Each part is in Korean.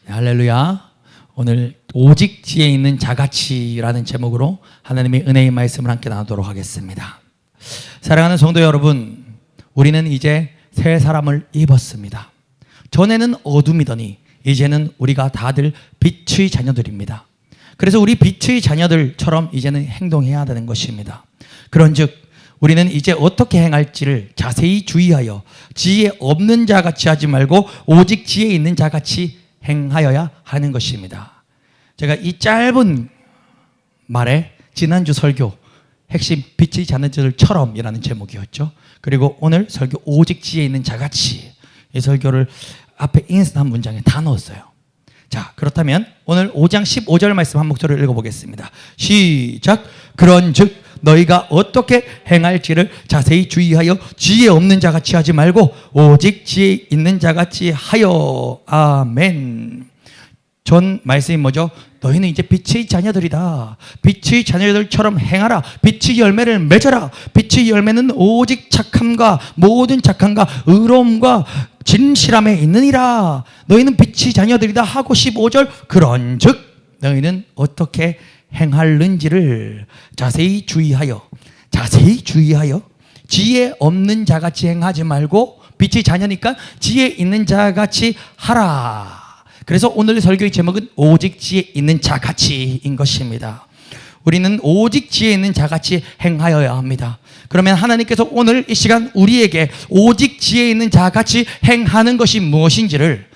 네, 할렐루야. 오늘 오직 지혜 있는 자가치라는 제목으로 하나님의 은혜의 말씀을 함께 나누도록 하겠습니다. 사랑하는 성도 여러분, 우리는 이제 새 사람을 입었습니다. 전에는 어둠이더니 이제는 우리가 다들 빛의 자녀들입니다. 그래서 우리 빛의 자녀들처럼 이제는 행동해야 되는 것입니다. 그런즉 우리는 이제 어떻게 행할지를 자세히 주의하여 지혜 없는 자같이 하지 말고 오직 지혜 있는 자같이 행하여야 하는 것입니다. 제가 이 짧은 말에 지난주 설교 핵심 빛의 자녀들처럼이라는 제목이었죠. 그리고 오늘 설교 오직 지혜 있는 자같이, 이 설교를 앞에 인스한 문장에 다 넣었어요. 자, 그렇다면 오늘 5장 15절 말씀 한 목소리를 읽어보겠습니다. 시작. 그런즉 너희가 어떻게 행할지를 자세히 주의하여 지혜 없는 자같이 하지 말고 오직 지혜 있는 자같이 하여. 아멘. 전 말씀이 뭐죠? 너희는 이제 빛의 자녀들이다. 빛의 자녀들처럼 행하라. 빛의 열매를 맺어라. 빛의 열매는 오직 착함과 모든 착함과 의로움과 진실함에 있느니라. 너희는 빛의 자녀들이다 하고 15절 그런즉 너희는 어떻게 행할는지를 자세히 주의하여 지혜 없는 자같이 행하지 말고 빛의 자녀니까 지혜 있는 자같이 하라. 그래서 오늘 설교의 제목은 오직 지혜 있는 자같이인 것입니다. 우리는 오직 지혜 있는 자같이 행하여야 합니다. 그러면 하나님께서 오늘 이 시간 우리에게 오직 지혜 있는 자같이 행하는 것이 무엇인지를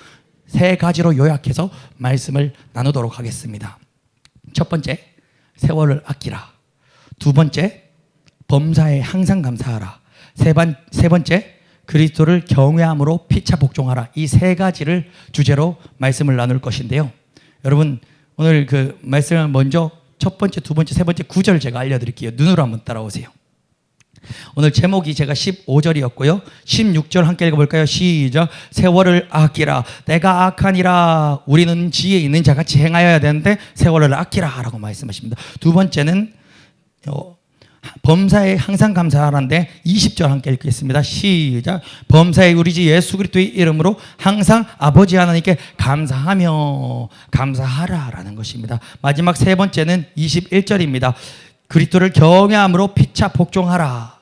세 가지로 요약해서 말씀을 나누도록 하겠습니다. 첫 번째, 세월을 아끼라. 두 번째, 범사에 항상 감사하라. 세 번째, 그리스도를 경외함으로 피차 복종하라. 이 세 가지를 주제로 말씀을 나눌 것인데요. 여러분, 오늘 그 말씀을 먼저 첫 번째, 두 번째, 세 번째 9절 제가 알려드릴게요. 눈으로 한번 따라오세요. 오늘 제목이 제가 15절이었고요. 16절 함께 읽어볼까요? 시작. 세월을 아끼라. 내가 악하니라. 우리는 지혜 있는 자같이 행하여야 되는데 세월을 아끼라 라고 말씀하십니다. 두 번째는 범사에 항상 감사하라는데 20절 함께 읽겠습니다. 시작. 범사에 우리 주 예수 그리스도의 이름으로 항상 아버지 하나님께 감사하며 감사하라 라는 것입니다. 마지막 세 번째는 21절입니다. 그리스도를 경외함으로 피차 복종하라.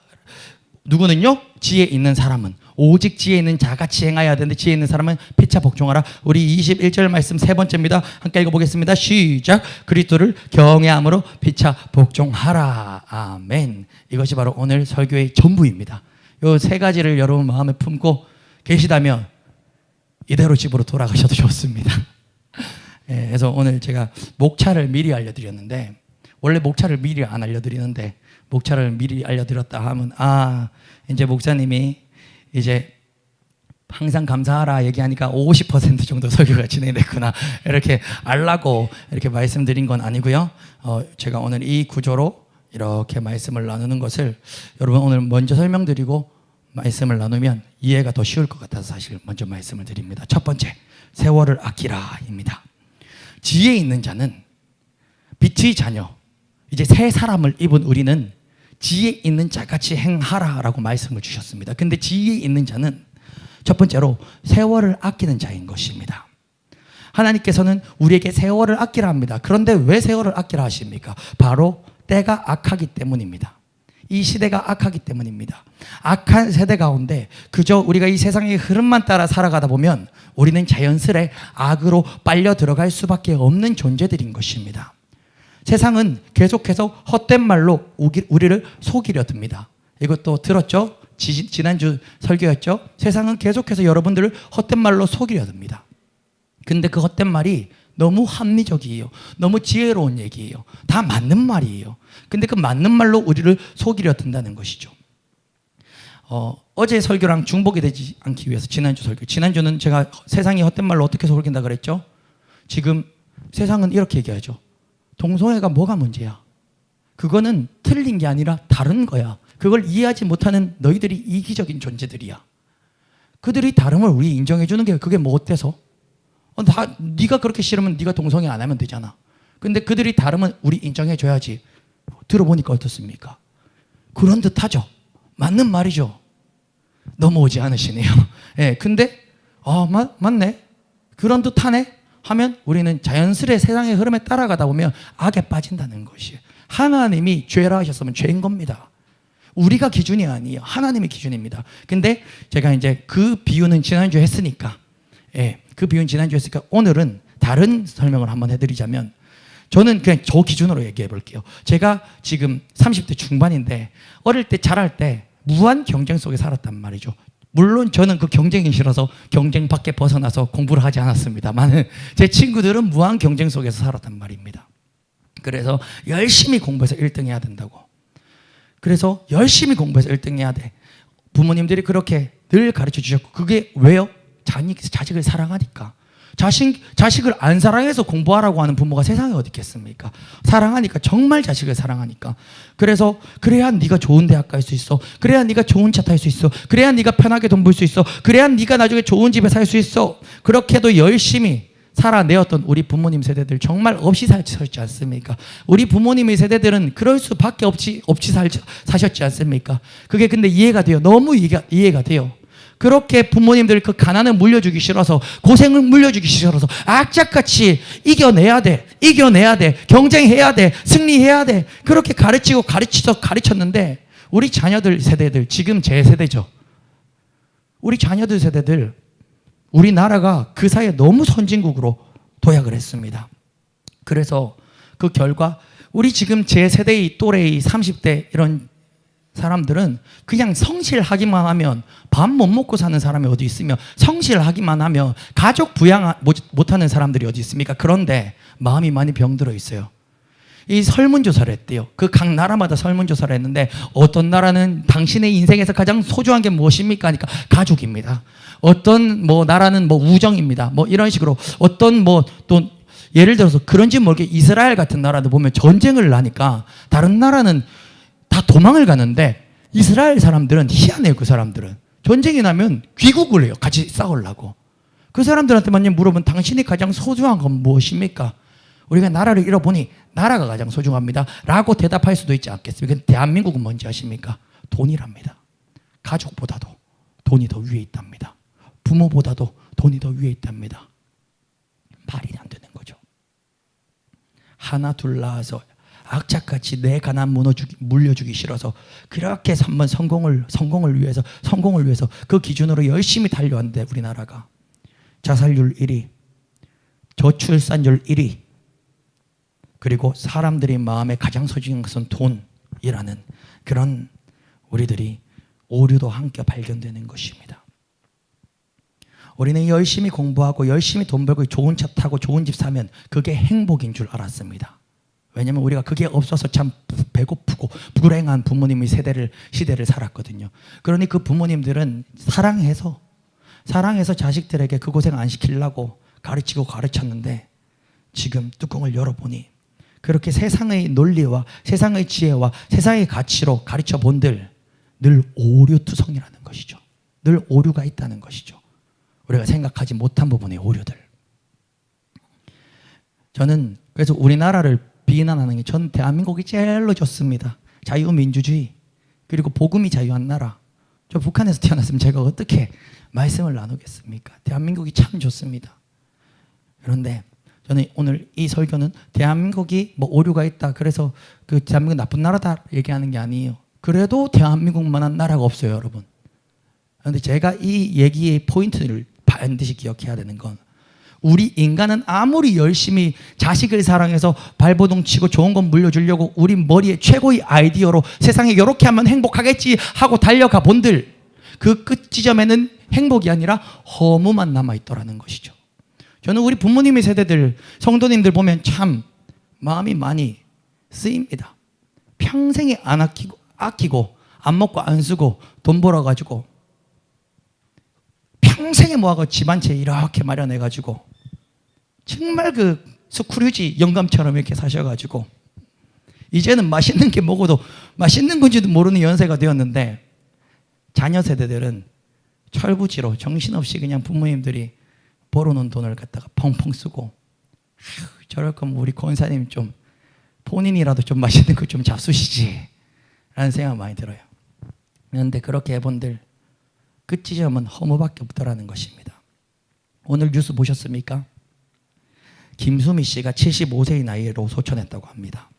누구는요? 지혜 있는 사람은 오직 지혜 있는 자같이 행해야 되는데 지혜 있는 사람은 피차 복종하라. 우리 21절 말씀 세 번째입니다. 함께 읽어보겠습니다. 시작. 그리스도를 경외함으로 피차 복종하라. 아멘. 이것이 바로 오늘 설교의 전부입니다. 이 세 가지를 여러분 마음에 품고 계시다면 이대로 집으로 돌아가셔도 좋습니다. 그래서 오늘 제가 목차를 미리 알려드렸는데, 원래 목차를 미리 안 알려드리는데 목차를 미리 알려드렸다 하면 이제 목사님이 이제 항상 감사하라 얘기하니까 50% 정도 설교가 진행됐구나 이렇게 알라고 이렇게 말씀드린 건 아니고요. 제가 오늘 이 구조로 이렇게 말씀을 나누는 것을 여러분 오늘 먼저 설명드리고 말씀을 나누면 이해가 더 쉬울 것 같아서 사실 먼저 말씀을 드립니다. 첫 번째, 세월을 아끼라입니다. 지혜 있는 자는 빛의 자녀, 이제 새 사람을 입은 우리는 지혜 있는 자같이 행하라라고 말씀을 주셨습니다. 근데 지혜 있는 자는 첫 번째로 세월을 아끼는 자인 것입니다. 하나님께서는 우리에게 세월을 아끼라 합니다. 그런데 왜 세월을 아끼라 하십니까? 바로 때가 악하기 때문입니다. 이 시대가 악하기 때문입니다. 악한 세대 가운데 그저 우리가 이 세상의 흐름만 따라 살아가다 보면 우리는 자연스레 악으로 빨려 들어갈 수밖에 없는 존재들인 것입니다. 세상은 계속해서 헛된 말로 우리를 속이려 듭니다. 이것도 들었죠? 지난주 설교였죠? 세상은 계속해서 여러분들을 헛된 말로 속이려 듭니다. 근데 그 헛된 말이 너무 합리적이에요. 너무 지혜로운 얘기예요. 다 맞는 말이에요. 근데 그 맞는 말로 우리를 속이려 든다는 것이죠. 어제 설교랑 중복이 되지 않기 위해서 지난주는 제가 세상이 헛된 말로 어떻게 속인다 그랬죠? 지금 세상은 이렇게 얘기하죠. 동성애가 뭐가 문제야? 그거는 틀린 게 아니라 다른 거야. 그걸 이해하지 못하는 너희들이 이기적인 존재들이야. 그들이 다름을 우리 인정해 주는 게 그게 뭐 어때서? 네가 그렇게 싫으면 네가 동성애 안 하면 되잖아. 근데 그들이 다름은 우리 인정해 줘야지. 들어보니까 어떻습니까? 그런 듯하죠. 맞는 말이죠. 넘어오지 않으시네요. 근데 맞네. 그런 듯하네 하면 우리는 자연스레 세상의 흐름에 따라가다 보면 악에 빠진다는 것이에요. 하나님이 죄라 하셨으면 죄인 겁니다. 우리가 기준이 아니에요. 하나님의 기준입니다. 근데 제가 이제 그 비유는 지난주에 했으니까, 그 비유는 지난주에 했으니까 오늘은 다른 설명을 한번 해드리자면, 저는 그냥 저 기준으로 얘기해 볼게요. 제가 지금 30대 중반인데 어릴 때 자랄 때 무한 경쟁 속에 살았단 말이죠. 물론 저는 그 경쟁이 싫어서 경쟁 밖에 벗어나서 공부를 하지 않았습니다만 제 친구들은 무한 경쟁 속에서 살았단 말입니다. 그래서 열심히 공부해서 1등 해야 된다고. 그래서 열심히 공부해서 1등 해야 돼. 부모님들이 그렇게 늘 가르쳐 주셨고, 그게 왜요? 자식을 사랑하니까. 자식을 안 사랑해서 공부하라고 하는 부모가 세상에 어디 있겠습니까? 사랑하니까, 정말 자식을 사랑하니까. 그래서 그래야 네가 좋은 대학 갈 수 있어. 그래야 네가 좋은 차 탈 수 있어. 그래야 네가 편하게 돈 벌 수 있어. 그래야 네가 나중에 좋은 집에 살 수 있어. 그렇게도 열심히 살아내었던 우리 부모님 세대들 정말 없이 사셨지 않습니까? 우리 부모님의 세대들은 그럴 수밖에 없이 사셨지 않습니까? 그게 근데 이해가 돼요. 너무 이해가 돼요. 그렇게 부모님들 그 가난을 물려주기 싫어서, 고생을 물려주기 싫어서 악착같이 이겨내야 돼, 경쟁해야 돼, 승리해야 돼, 그렇게 가르쳤는데 우리 자녀들 세대들, 지금 제 세대죠. 우리 자녀들 세대들, 우리나라가 그 사이에 너무 선진국으로 도약을 했습니다. 그래서 그 결과 우리 지금 제 세대의 또래의 30대 이런 사람들은 그냥 성실하기만 하면 밥 못 먹고 사는 사람이 어디 있으며, 성실하기만 하면 가족 부양 못하는 사람들이 어디 있습니까? 그런데 마음이 많이 병들어 있어요. 이 설문조사를 했대요. 그 각 나라마다 설문조사를 했는데, 어떤 나라는 당신의 인생에서 가장 소중한 게 무엇입니까? 하니까 가족입니다. 어떤 나라는 우정입니다. 이런 식으로 어떤 또 예를 들어서 그런지 모르게 이스라엘 같은 나라도 보면 전쟁을 하니까 다른 나라는 다 도망을 가는데 이스라엘 사람들은 희한해요. 그 사람들은 전쟁이 나면 귀국을 해요. 같이 싸우려고. 그 사람들한테만 물어보면 당신이 가장 소중한 건 무엇입니까? 우리가 나라를 잃어보니 나라가 가장 소중합니다 라고 대답할 수도 있지 않겠습니까? 대한민국은 뭔지 아십니까? 돈이랍니다. 가족보다도 돈이 더 위에 있답니다. 부모보다도 돈이 더 위에 있답니다. 말이 안 되는 거죠. 하나 둘 낳아서 악착같이 내 가난 물려주기 싫어서 그렇게 한번 성공을 위해서 그 기준으로 열심히 달려왔는데, 우리나라가 자살률 1위, 저출산율 1위, 그리고 사람들이 마음에 가장 소중한 것은 돈이라는 그런 우리들이 오류도 함께 발견되는 것입니다. 우리는 열심히 공부하고 열심히 돈 벌고 좋은 차 타고 좋은 집 사면 그게 행복인 줄 알았습니다. 왜냐하면 우리가 그게 없어서 참 배고프고 불행한 부모님의 시대를 살았거든요. 그러니 그 부모님들은 사랑해서 자식들에게 그 고생 안 시키려고 가르쳤는데, 지금 뚜껑을 열어보니 그렇게 세상의 논리와 세상의 지혜와 세상의 가치로 가르쳐 본들 늘 오류투성이라는 것이죠. 늘 오류가 있다는 것이죠. 우리가 생각하지 못한 부분의 오류들. 저는 그래서 우리나라를 비난하는 게, 전 대한민국이 제일로 좋습니다. 자유민주주의, 그리고 복음이 자유한 나라. 저 북한에서 태어났으면 제가 어떻게 말씀을 나누겠습니까? 대한민국이 참 좋습니다. 그런데 저는 오늘 이 설교는 대한민국이 오류가 있다, 그래서 그 대한민국 나쁜 나라다 얘기하는 게 아니에요. 그래도 대한민국만한 나라가 없어요, 여러분. 그런데 제가 이 얘기의 포인트를 반드시 기억해야 되는 건, 우리 인간은 아무리 열심히 자식을 사랑해서 발버둥 치고 좋은 건 물려주려고 우리 머리에 최고의 아이디어로 세상에 이렇게 하면 행복하겠지 하고 달려가 본들, 그 끝 지점에는 행복이 아니라 허무만 남아있더라는 것이죠. 저는 우리 부모님의 세대들, 성도님들 보면 참 마음이 많이 쓰입니다. 평생에 안 아끼고 안 먹고 안 쓰고 돈 벌어가지고 평생에 모아서 집 한 채 이렇게 마련해가지고 정말 그 스크루지 영감처럼 이렇게 사셔가지고 이제는 맛있는 게 먹어도 맛있는 건지도 모르는 연세가 되었는데, 자녀 세대들은 철부지로 정신없이 그냥 부모님들이 벌어놓은 돈을 갖다가 펑펑 쓰고, 저럴 거면 우리 권사님 좀 본인이라도 좀 맛있는 거 좀 잡수시지 라는 생각 많이 들어요. 그런데 그렇게 해본들 끝 지점은 허무밖에 없더라는 것입니다. 오늘 뉴스 보셨습니까? 김수미 씨가 75세의 나이로 소천했다고 합니다.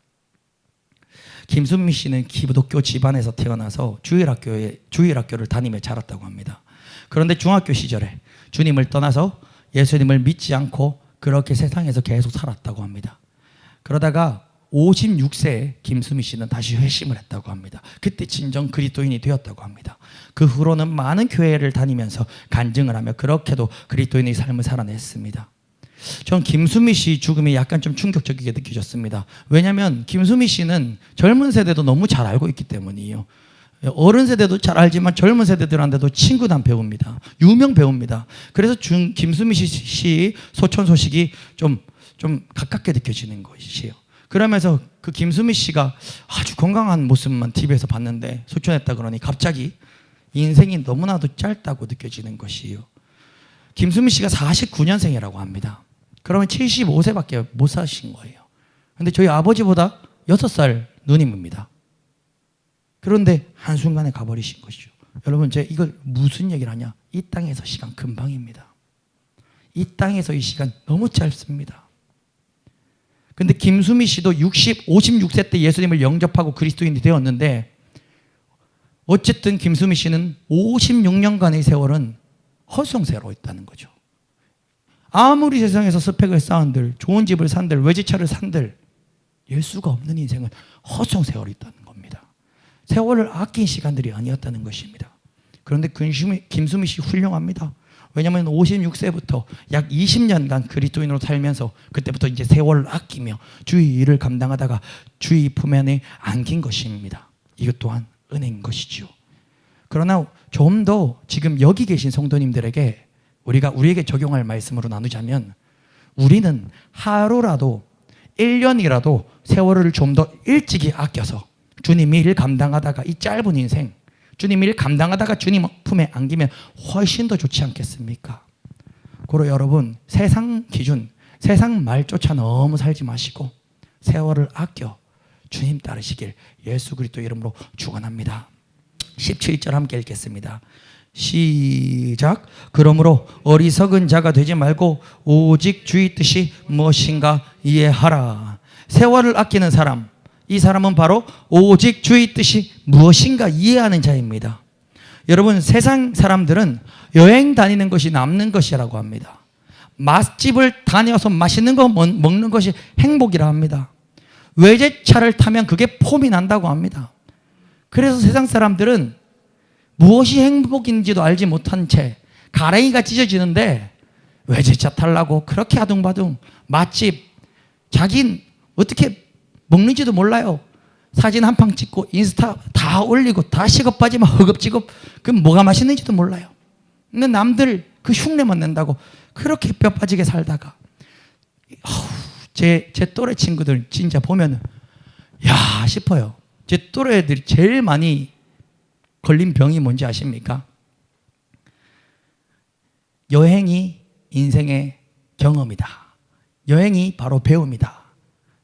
김수미 씨는 기독교 집안에서 태어나서 주일학교를 다니며 자랐다고 합니다. 그런데 중학교 시절에 주님을 떠나서 예수님을 믿지 않고 그렇게 세상에서 계속 살았다고 합니다. 그러다가 56세에 김수미 씨는 다시 회심을 했다고 합니다. 그때 진정 그리스도인이 되었다고 합니다. 그 후로는 많은 교회를 다니면서 간증을 하며 그렇게도 그리스도인의 삶을 살아냈습니다. 전 김수미 씨 죽음이 약간 좀 충격적이게 느껴졌습니다. 왜냐하면 김수미 씨는 젊은 세대도 너무 잘 알고 있기 때문이에요. 어른 세대도 잘 알지만 젊은 세대들한테도 친근한 배우입니다. 유명 배우입니다. 그래서 김수미 씨 소천 소식이 좀 가깝게 느껴지는 것이에요. 그러면서 그 김수미 씨가 아주 건강한 모습만 TV에서 봤는데 소천했다 그러니 갑자기 인생이 너무나도 짧다고 느껴지는 것이에요. 김수미 씨가 49년생이라고 합니다. 그러면 75세밖에 못 사신 거예요. 그런데 저희 아버지보다 6살 누님입니다. 그런데 한순간에 가버리신 것이죠. 여러분, 제가 이걸 무슨 얘기를 하냐? 이 땅에서 시간 금방입니다. 이 땅에서의 시간 너무 짧습니다. 근데 김수미 씨도 56세 때 예수님을 영접하고 그리스도인이 되었는데 어쨌든 김수미 씨는 56년간의 세월은 헛송세로 있다는 거죠. 아무리 세상에서 스펙을 쌓은들, 좋은 집을 산들, 외제차를 산들 예수가 없는 인생은 헛송세월이 있다는 겁니다. 세월을 아낀 시간들이 아니었다는 것입니다. 그런데 김수미 씨 훌륭합니다. 왜냐하면 56세부터 약 20년간 그리스도인으로 살면서 그때부터 이제 세월을 아끼며 주의 일을 감당하다가 주의 품 안에 안긴 것입니다. 이것 또한 은혜인 것이지요. 그러나 좀 더 지금 여기 계신 성도님들에게 우리에게 적용할 말씀으로 나누자면 우리는 하루라도 1년이라도 세월을 좀 더 일찍이 아껴서 주님 일 감당하다가 이 짧은 인생 주님 일 감당하다가 주님 품에 안기면 훨씬 더 좋지 않겠습니까? 그러 여러분 세상 기준, 세상 말 쫓아 너무 살지 마시고 세월을 아껴 주님 따르시길 예수 그리스도 이름으로 축원합니다. 17절 함께 읽겠습니다. 시작. 그러므로 어리석은 자가 되지 말고 오직 주의 뜻이 무엇인가 이해하라. 세월을 아끼는 사람, 이 사람은 바로 오직 주의 뜻이 무엇인가 이해하는 자입니다. 여러분, 세상 사람들은 여행 다니는 것이 남는 것이라고 합니다. 맛집을 다녀서 맛있는 거 먹는 것이 행복이라 합니다. 외제차를 타면 그게 폼이 난다고 합니다. 그래서 세상 사람들은 무엇이 행복인지도 알지 못한 채 가랭이가 찢어지는데 외제차 타려고 그렇게 아둥바둥 맛집, 자긴 어떻게 먹는지도 몰라요. 사진 한 방 찍고 인스타 다 올리고 다 식업 빠지면 허겁지겁 그럼 뭐가 맛있는지도 몰라요. 근데 남들 그 흉내만 낸다고 그렇게 뼈 빠지게 살다가 제 또래 친구들 진짜 보면 야 싶어요. 제 또래 애들이 제일 많이 걸린 병이 뭔지 아십니까? 여행이 인생의 경험이다. 여행이 바로 배움이다.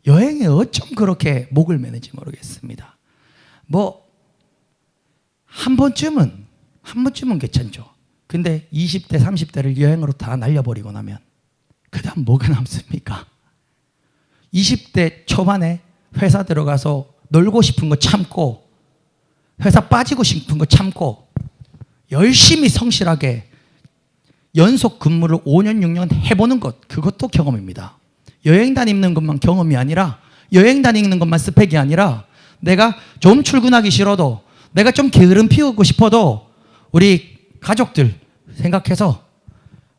여행에 어쩜 그렇게 목을 매는지 모르겠습니다. 한 번쯤은 괜찮죠. 근데 20대 30대를 여행으로 다 날려버리고 나면 그 다음 뭐가 남습니까? 20대 초반에 회사 들어가서 놀고 싶은 거 참고 회사 빠지고 싶은 거 참고 열심히 성실하게 연속 근무를 5년 6년 해보는 것, 그것도 경험입니다. 여행 다니는 것만 경험이 아니라 여행 다니는 것만 스펙이 아니라 내가 좀 출근하기 싫어도 내가 좀 게으름 피우고 싶어도 우리 가족들 생각해서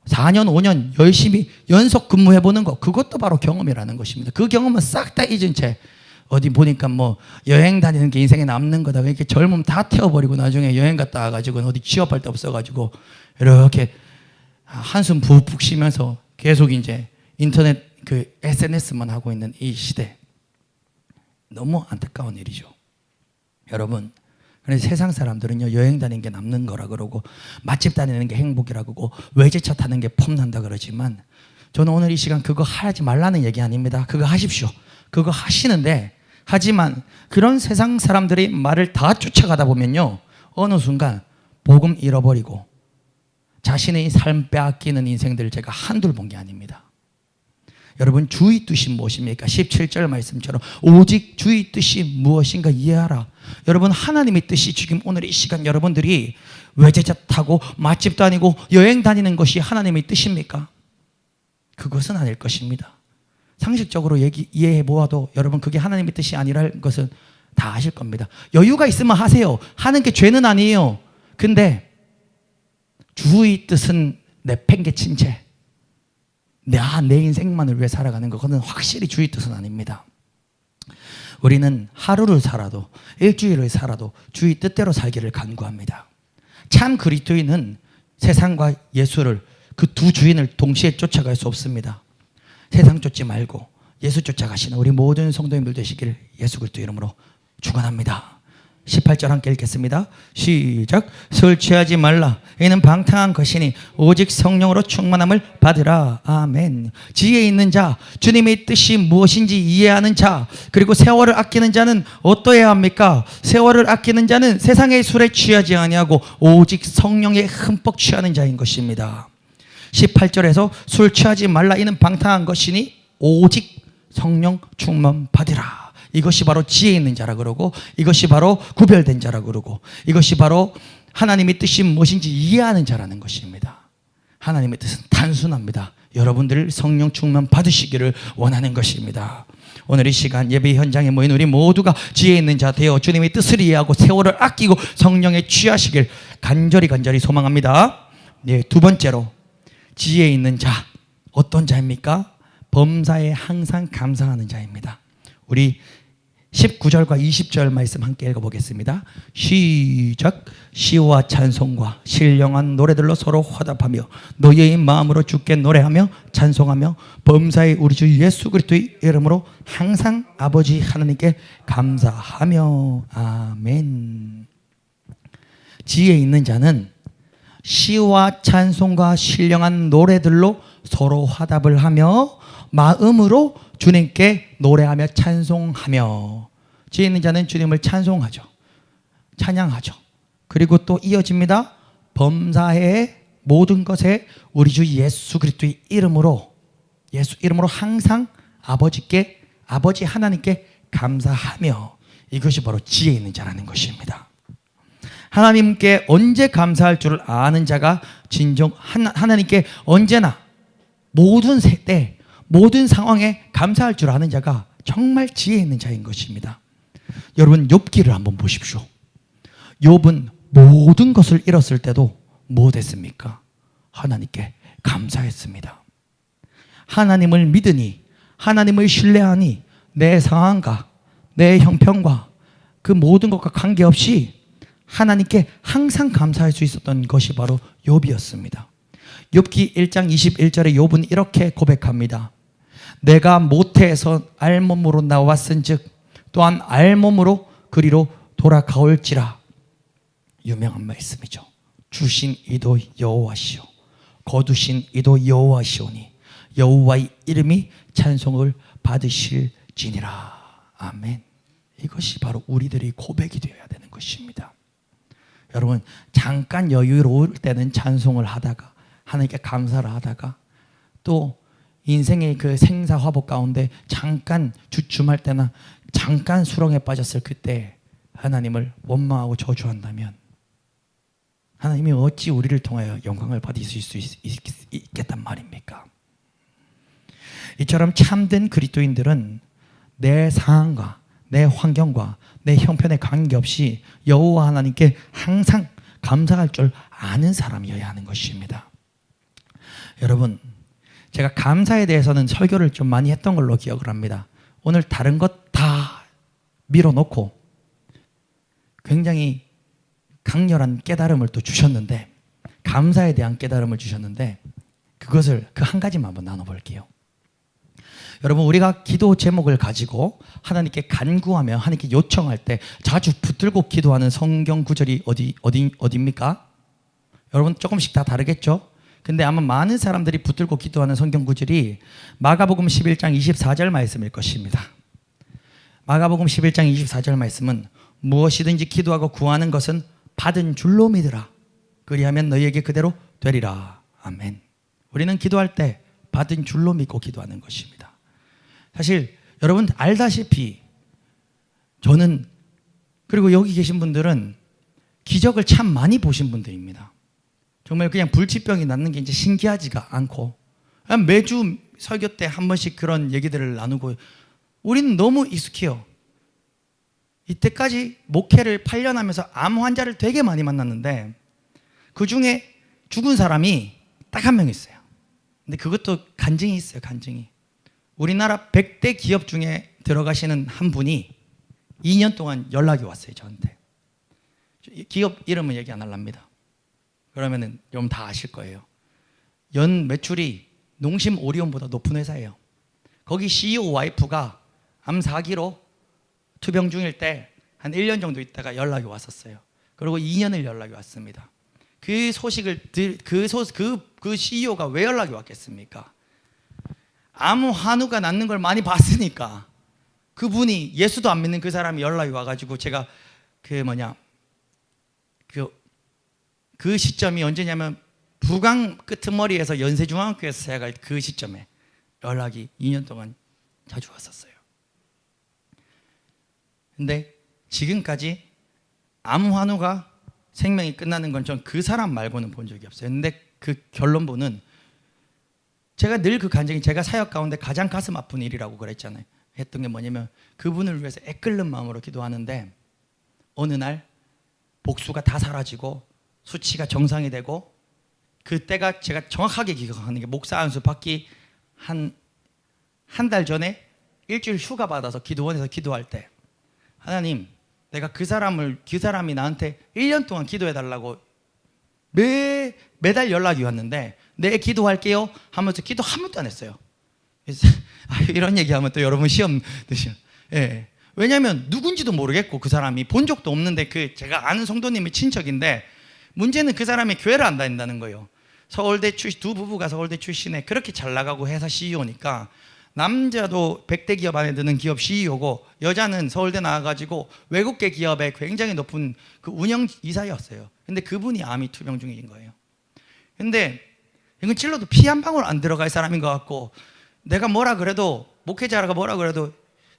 4년 5년 열심히 연속 근무해보는 것, 그것도 바로 경험이라는 것입니다. 그 경험은 싹 다 잊은 채 어디 보니까 여행 다니는 게 인생에 남는 거다. 이렇게 젊음 다 태워버리고 나중에 여행 갔다 와가지고 어디 취업할 데 없어가지고 이렇게 한숨 푹푹 쉬면서 계속 이제 인터넷 SNS만 하고 있는 이 시대. 너무 안타까운 일이죠. 여러분, 그래서 세상 사람들은요, 여행 다니는 게 남는 거라 그러고 맛집 다니는 게 행복이라 그러고 외제차 타는 게 폼난다 그러지만 저는 오늘 이 시간 그거 하지 말라는 얘기 아닙니다. 그거 하십시오. 그거 하시는데 하지만 그런 세상 사람들이 말을 다 쫓아가다 보면요, 어느 순간 복음 잃어버리고 자신의 삶 빼앗기는 인생들을 제가 한둘 본 게 아닙니다. 여러분, 주의 뜻이 무엇입니까? 17절 말씀처럼 오직 주의 뜻이 무엇인가 이해하라. 여러분, 하나님의 뜻이 지금 오늘 이 시간 여러분들이 외제차 타고 맛집도 아니고 여행 다니는 것이 하나님의 뜻입니까? 그것은 아닐 것입니다. 상식적으로 이해해 보아도 여러분, 그게 하나님의 뜻이 아니라는 것은 다 아실 겁니다. 여유가 있으면 하세요. 하는 게 죄는 아니에요. 근데 주의 뜻은 내팽개친 채 내 인생만을 위해 살아가는 거, 그건 확실히 주의 뜻은 아닙니다. 우리는 하루를 살아도 일주일을 살아도 주의 뜻대로 살기를 간구합니다. 참 그리스도인은 세상과 예수를, 그 두 주인을 동시에 쫓아갈 수 없습니다. 세상 쫓지 말고 예수 쫓아가시는 우리 모든 성도님들 되시기를 예수 그리스도 이름으로 축원합니다. 18절 함께 읽겠습니다. 시작. 술 취하지 말라. 이는 방탕한 것이니 오직 성령으로 충만함을 받으라. 아멘. 지혜 있는 자, 주님의 뜻이 무엇인지 이해하는 자, 그리고 세월을 아끼는 자는 어떠해야 합니까? 세월을 아끼는 자는 세상의 술에 취하지 아니하고 오직 성령에 흠뻑 취하는 자인 것입니다. 18절에서 술 취하지 말라. 이는 방탕한 것이니 오직 성령 충만 받으라. 이것이 바로 지혜 있는 자라 그러고, 이것이 바로 구별된 자라 그러고, 이것이 바로 하나님의 뜻이 무엇인지 이해하는 자라는 것입니다. 하나님의 뜻은 단순합니다. 여러분들 성령 충만 받으시기를 원하는 것입니다. 오늘 이 시간 예배 현장에 모인 우리 모두가 지혜 있는 자 되어 주님의 뜻을 이해하고 세월을 아끼고 성령에 취하시길 간절히 소망합니다. 네, 두 번째로 지혜 있는 자, 어떤 자입니까? 범사에 항상 감사하는 자입니다. 우리 19절과 20절 말씀 함께 읽어보겠습니다. 시작. 시와 찬송과 신령한 노래들로 서로 화답하며 너희의 마음으로 주께 노래하며 찬송하며 범사의 우리 주 예수 그리스도의 이름으로 항상 아버지 하나님께 감사하며. 아멘. 지혜 있는 자는 시와 찬송과 신령한 노래들로 서로 화답을 하며 마음으로 주님께 노래하며 찬송하며. 지혜 있는 자는 주님을 찬송하죠. 찬양하죠. 그리고 또 이어집니다. 범사의 모든 것에 우리 주 예수 그리스도의 이름으로, 예수 이름으로 항상 아버지 하나님께 감사하며. 이것이 바로 지혜 있는 자라는 것입니다. 하나님께 언제 감사할 줄 아는 자가 진정 하나님께 언제나 모든 때 모든 상황에 감사할 줄 아는 자가 정말 지혜 있는 자인 것입니다. 여러분, 욥기를 한번 보십시오. 욥은 모든 것을 잃었을 때도 무엇했습니까? 하나님께 감사했습니다. 하나님을 믿으니, 하나님을 신뢰하니 내 상황과 내 형편과 그 모든 것과 관계없이 하나님께 항상 감사할 수 있었던 것이 바로 욥이었습니다. 욥기 1장 21절에 욥은 이렇게 고백합니다. 내가 모태에서 알몸으로 나왔은즉 또한 알몸으로 그리로 돌아가올지라. 유명한 말씀이죠. 주신 이도 여호와시오, 거두신 이도 여호와시오니 여호와의 이름이 찬송을 받으실지니라. 아멘. 이것이 바로 우리들의 고백이 되어야 되는 것입니다. 여러분, 잠깐 여유로울 때는 찬송을 하다가 하나님께 감사를 하다가 또 인생의 그 생사화복 가운데 잠깐 주춤할 때나 잠깐 수렁에 빠졌을 그때 하나님을 원망하고 저주한다면 하나님이 어찌 우리를 통하여 영광을 받으실 수 있겠단 말입니까? 이처럼 참된 그리스도인들은 내 상황과 내 환경과 내 형편에 관계없이 여호와 하나님께 항상 감사할 줄 아는 사람이어야 하는 것입니다. 여러분, 제가 감사에 대해서는 설교를 좀 많이 했던 걸로 기억을 합니다. 오늘 다른 것 다 밀어놓고 굉장히 강렬한 깨달음을 또 주셨는데, 감사에 대한 깨달음을 주셨는데 그것을 그 한 가지만 한번 나눠볼게요. 여러분, 우리가 기도 제목을 가지고 하나님께 간구하며 하나님께 요청할 때 자주 붙들고 기도하는 성경 구절이 어디입니까? 여러분, 조금씩 다 다르겠죠? 근데 아마 많은 사람들이 붙들고 기도하는 성경 구절이 마가복음 11장 24절 말씀일 것입니다. 마가복음 11장 24절 말씀은 무엇이든지 기도하고 구하는 것은 받은 줄로 믿으라. 그리하면 너희에게 그대로 되리라. 아멘. 우리는 기도할 때 받은 줄로 믿고 기도하는 것입니다. 사실 여러분 알다시피 저는, 그리고 여기 계신 분들은 기적을 참 많이 보신 분들입니다. 정말 그냥 불치병이 낫는 게 이제 신기하지가 않고, 그냥 매주 설교 때 한 번씩 그런 얘기들을 나누고, 우리는 너무 익숙해요. 이때까지 목회를 8년 하면서 암 환자를 되게 많이 만났는데 그 중에 죽은 사람이 딱 한 명 있어요. 근데 그것도 간증이 있어요. 간증이. 우리나라 100대 기업 중에 들어가시는 한 분이 2년 동안 연락이 왔어요. 저한테. 기업 이름은 얘기 안 하랍니다. 그러면은 여러분 다 아실 거예요. 연 매출이 농심 오리온보다 높은 회사예요. 거기 CEO 와이프가 암 4기로 투병 중일 때 한 1년 정도 있다가 연락이 왔었어요. 그리고 2년을 연락이 왔습니다. 그 소식을 그 CEO가 왜 연락이 왔겠습니까? 암 환우가 낫는 걸 많이 봤으니까. 그분이 예수도 안 믿는 그 사람이 연락이 와가지고 제가 그 시점이 언제냐면 부강 끄트머리에서 연세중앙교회에서 제가 그 시점에 연락이 2년 동안 자주 왔었어요. 근데 지금까지 암 환우가 생명이 끝나는 건 전 그 사람 말고는 본 적이 없어요. 근데 그 결론부는 제가 늘 그 간증이 제가 사역 가운데 가장 가슴 아픈 일이라고 그랬잖아요. 했던 게 뭐냐면 그분을 위해서 애끓는 마음으로 기도하는데 어느 날 복수가 다 사라지고 수치가 정상이 되고, 그때가 제가 정확하게 기억하는 게 목사 안수 받기 한 달 전에 일주일 휴가 받아서 기도원에서 기도할 때, 하나님, 내가 그 사람이 나한테 1년 동안 기도해 달라고 매달 연락이 왔는데 네 기도할게요 하면서 기도 한 번도 안 했어요. 그래서 이런 얘기하면 또 여러분 시험 드시면, 예. 왜냐하면 누군지도 모르겠고 그 사람이 본 적도 없는데 그 제가 아는 성도님의 친척인데, 문제는 그 사람이 교회를 안 다닌다는 거예요. 서울대 출신, 두 부부가 서울대 출신에 그렇게 잘 나가고 회사 CEO니까, 남자도 100대 기업 안에 드는 기업 CEO고 여자는 서울대 나와가지고 외국계 기업에 굉장히 높은 그 운영 이사였어요. 근데 그분이 암이 투병 중인 거예요. 근데 이건 찔러도 피 한 방울 안 들어갈 사람인 것 같고, 내가 뭐라 그래도, 목회자가 뭐라 그래도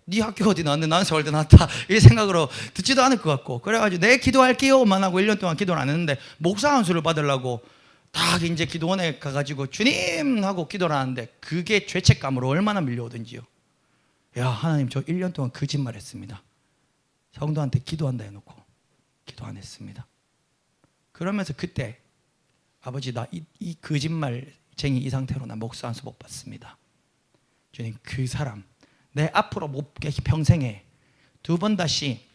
네 학교 어디 나왔는데 나는 서울대 나왔다 이 생각으로 듣지도 않을 것 같고, 그래가지고 내 기도할게요만 하고 1년 동안 기도를 안 했는데 목사 안수를 받으려고 딱 이제 기도원에 가가지고 주님 하고 기도를 하는데 그게 죄책감으로 얼마나 밀려오든지요. 야, 하나님 저 1년 동안 거짓말 했습니다. 성도한테 기도한다 해놓고 기도 안 했습니다. 그러면서 그때 아버지 나 이 거짓말쟁이 이 상태로 나 목사 안수 못 받습니다. 주님, 그 사람 내 앞으로 못 평생에 두 번 다시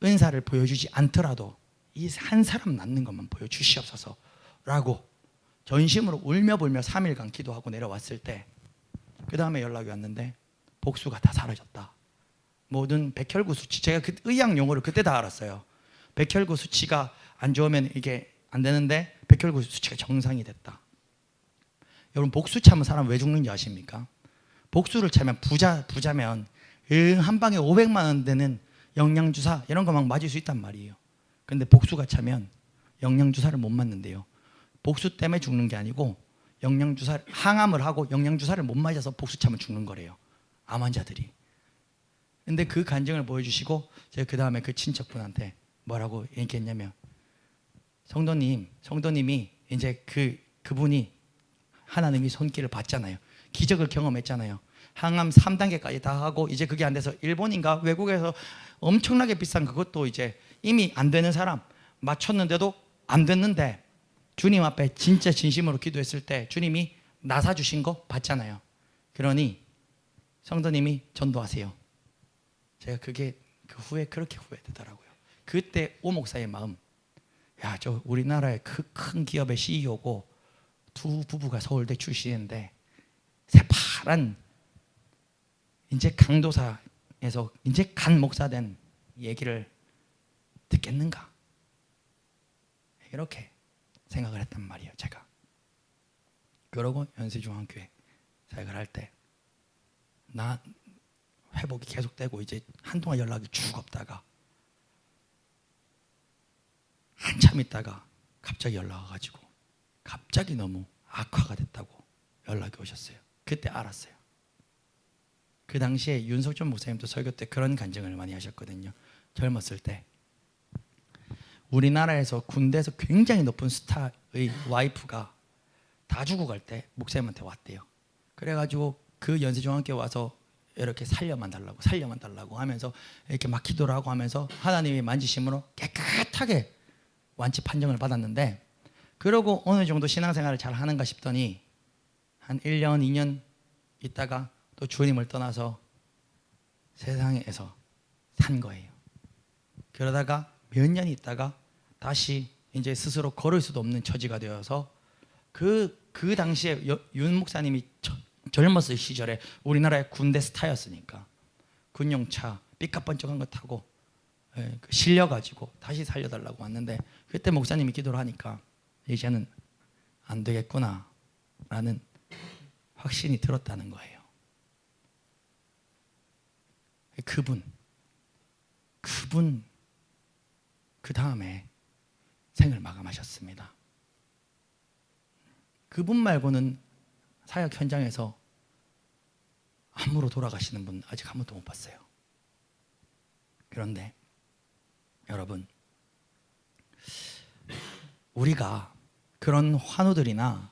은사를 보여주지 않더라도 이 한 사람 낳는 것만 보여주시옵소서 라고 전심으로 울며불며 3일간 기도하고 내려왔을 때, 그 다음에 연락이 왔는데 복수가 다 사라졌다. 모든 백혈구 수치, 제가 그 의학 용어를 그때 다 알았어요. 백혈구 수치가 안 좋으면 이게 안 되는데 백혈구 수치가 정상이 됐다. 여러분 복수 참은 사람 왜 죽는지 아십니까? 복수를 차면 부자면 한 방에 500만 원 되는 영양주사 이런 거 막 맞을 수 있단 말이에요. 근데 복수가 차면 영양주사를 못 맞는데요. 복수 때문에 죽는 게 아니고 항암을 하고 영양주사를 못 맞아서 복수 차면 죽는 거래요. 암 환자들이. 근데 그 간증을 보여주시고 제가 그 다음에 그 친척분한테 뭐라고 얘기했냐면, 성도님이 이제 그분이 하나님이 손길을 받잖아요. 기적을 경험했잖아요. 항암 3단계까지 다 하고 이제 그게 안 돼서 일본인가 외국에서 엄청나게 비싼 그것도 이제 이미 안 되는 사람 맞췄는데도 안 됐는데 주님 앞에 진짜 진심으로 기도했을 때 주님이 나사 주신 거 봤잖아요. 그러니 성도님이 전도하세요. 제가 그게 그 후에 그렇게 후회되더라고요. 그때 오 목사의 마음, 야, 저 우리나라의 큰 기업의 CEO고 두 부부가 서울대 출신인데 새파란 이제 강도사에서 이제 간 목사 된 얘기를 듣겠는가, 이렇게 생각을 했단 말이에요. 제가 그러고 연세중앙교회 사역을 할 때 나 회복이 계속되고 이제 한동안 연락이 쭉 없다가 한참 있다가 갑자기 연락 와가지고 갑자기 너무 악화가 됐다고 연락이 오셨어요. 그때 알았어요. 그 당시에 윤석준 목사님도 설교 때 그런 간증을 많이 하셨거든요. 젊었을 때 우리나라에서 군대에서 굉장히 높은 스타의 와이프가 다 죽고 갈 때 목사님한테 왔대요. 그래가지고 그 연세중앙교회 와서 이렇게 살려만 달라고 하면서 이렇게 막 기도를 하고 하면서 하나님이 만지심으로 깨끗하게 완치 판정을 받았는데, 그러고 어느 정도 신앙생활을 잘 하는가 싶더니 한 1년 2년 있다가 또 주님을 떠나서 세상에서 산 거예요. 그러다가 몇 년 있다가 다시 이제 스스로 걸을 수도 없는 처지가 되어서 그 당시에 윤 목사님이 젊었을 시절에 우리나라의 군대 스타였으니까 군용차 삐까번쩍한 거 타고 실려가지고 다시 살려달라고 왔는데, 그때 목사님이 기도를 하니까 이제는 안 되겠구나 라는 확신이 들었다는 거예요. 그분 그 다음에 생을 마감하셨습니다. 그분 말고는 사역 현장에서 암으로 돌아가시는 분 아직 한 번도 못 봤어요. 그런데 여러분, 우리가 그런 환우들이나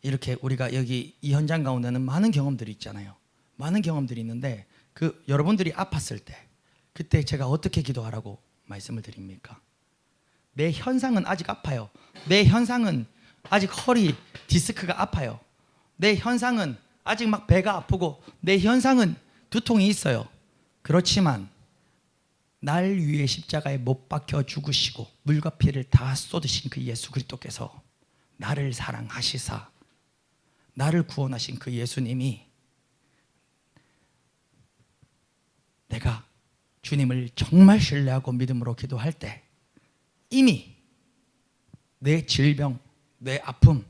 이렇게 우리가 여기 이 현장 가운데는 많은 경험들이 있잖아요. 많은 경험들이 있는데 그 여러분들이 아팠을 때 그때 제가 어떻게 기도하라고 말씀을 드립니까? 내 현상은 아직 아파요. 내 현상은 아직 허리 디스크가 아파요. 내 현상은 아직 막 배가 아프고 내 현상은 두통이 있어요. 그렇지만 날 위해 십자가에 못 박혀 죽으시고 물과 피를 다 쏟으신 그 예수 그리스도께서 나를 사랑하시사 나를 구원하신 그 예수님이 내가 주님을 정말 신뢰하고 믿음으로 기도할 때 이미 내 질병, 내 아픔,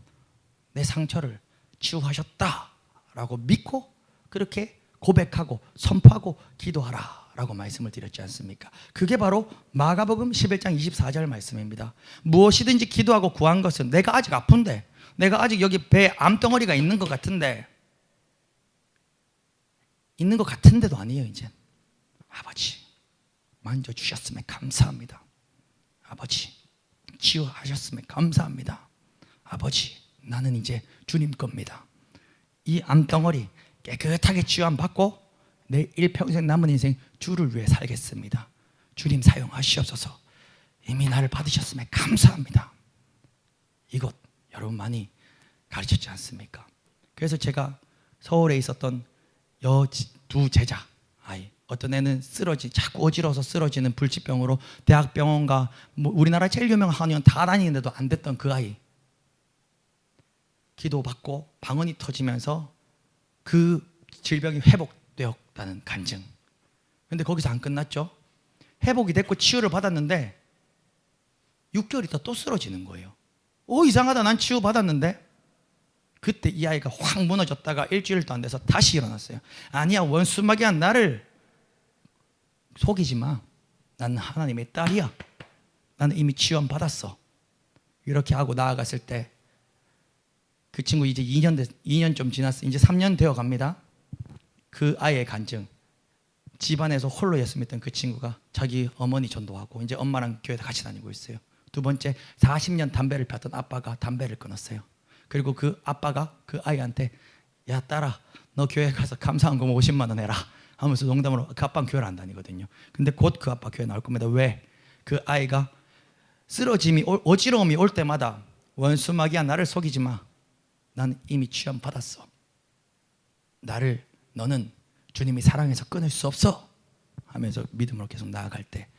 내 상처를 치유하셨다라고 믿고 그렇게 고백하고 선포하고 기도하라 라고 말씀을 드렸지 않습니까? 그게 바로 마가복음 11장 24절 말씀입니다. 무엇이든지 기도하고 구한 것은 내가 아직 아픈데, 내가 아직 여기 배에 암덩어리가 있는 것 같은데, 있는 것 같은데도 아니에요. 이제 아버지 만져주셨음에 감사합니다. 아버지 치유하셨음에 감사합니다. 아버지 나는 이제 주님 겁니다. 이 암덩어리 깨끗하게 치유함 받고 내 일평생 남은 인생 주를 위해 살겠습니다. 주님 사용하시옵소서. 이미 나를 받으셨음에 감사합니다. 이것 여러분 많이 가르쳤지 않습니까? 그래서 제가 서울에 있었던 두 제자 아이, 어떤 애는 자꾸 어지러워서 쓰러지는 불치병으로 대학병원과 우리나라 제일 유명한 한의원 다 다니는데도 안 됐던 그 아이, 기도받고 방언이 터지면서 그 질병이 회복되었다는 간증. 근데 거기서 안 끝났죠. 회복이 됐고 치유를 받았는데 6개월 있다 또 쓰러지는 거예요. 이상하다, 난 치유 받았는데. 그때 이 아이가 확 무너졌다가 일주일도 안 돼서 다시 일어났어요. 아니야, 원수마귀야, 나를 속이지 마. 나는 하나님의 딸이야. 나는 이미 치유함 받았어. 이렇게 하고 나아갔을 때 그 친구 이제 2년 좀 지났어요. 이제 3년 되어 갑니다. 그 아이의 간증. 집안에서 홀로 예수 믿던 그 친구가 자기 어머니 전도하고 이제 엄마랑 교회 같이 다니고 있어요. 두 번째, 40년 담배를 피웠던 아빠가 담배를 끊었어요. 그리고 그 아빠가 그 아이한테 야 딸아, 너 교회 가서 감사한 거 50만 원 해라 하면서 농담으로, 그 아빠는 교회를 안 다니거든요. 근데 곧 그 아빠 교회 나올 겁니다. 왜? 그 아이가 어지러움이 올 때마다 원수마귀야, 나를 속이지 마. 난 이미 취함 받았어. 너는 주님이 사랑해서 끊을 수 없어 하면서 믿음으로 계속 나아갈 때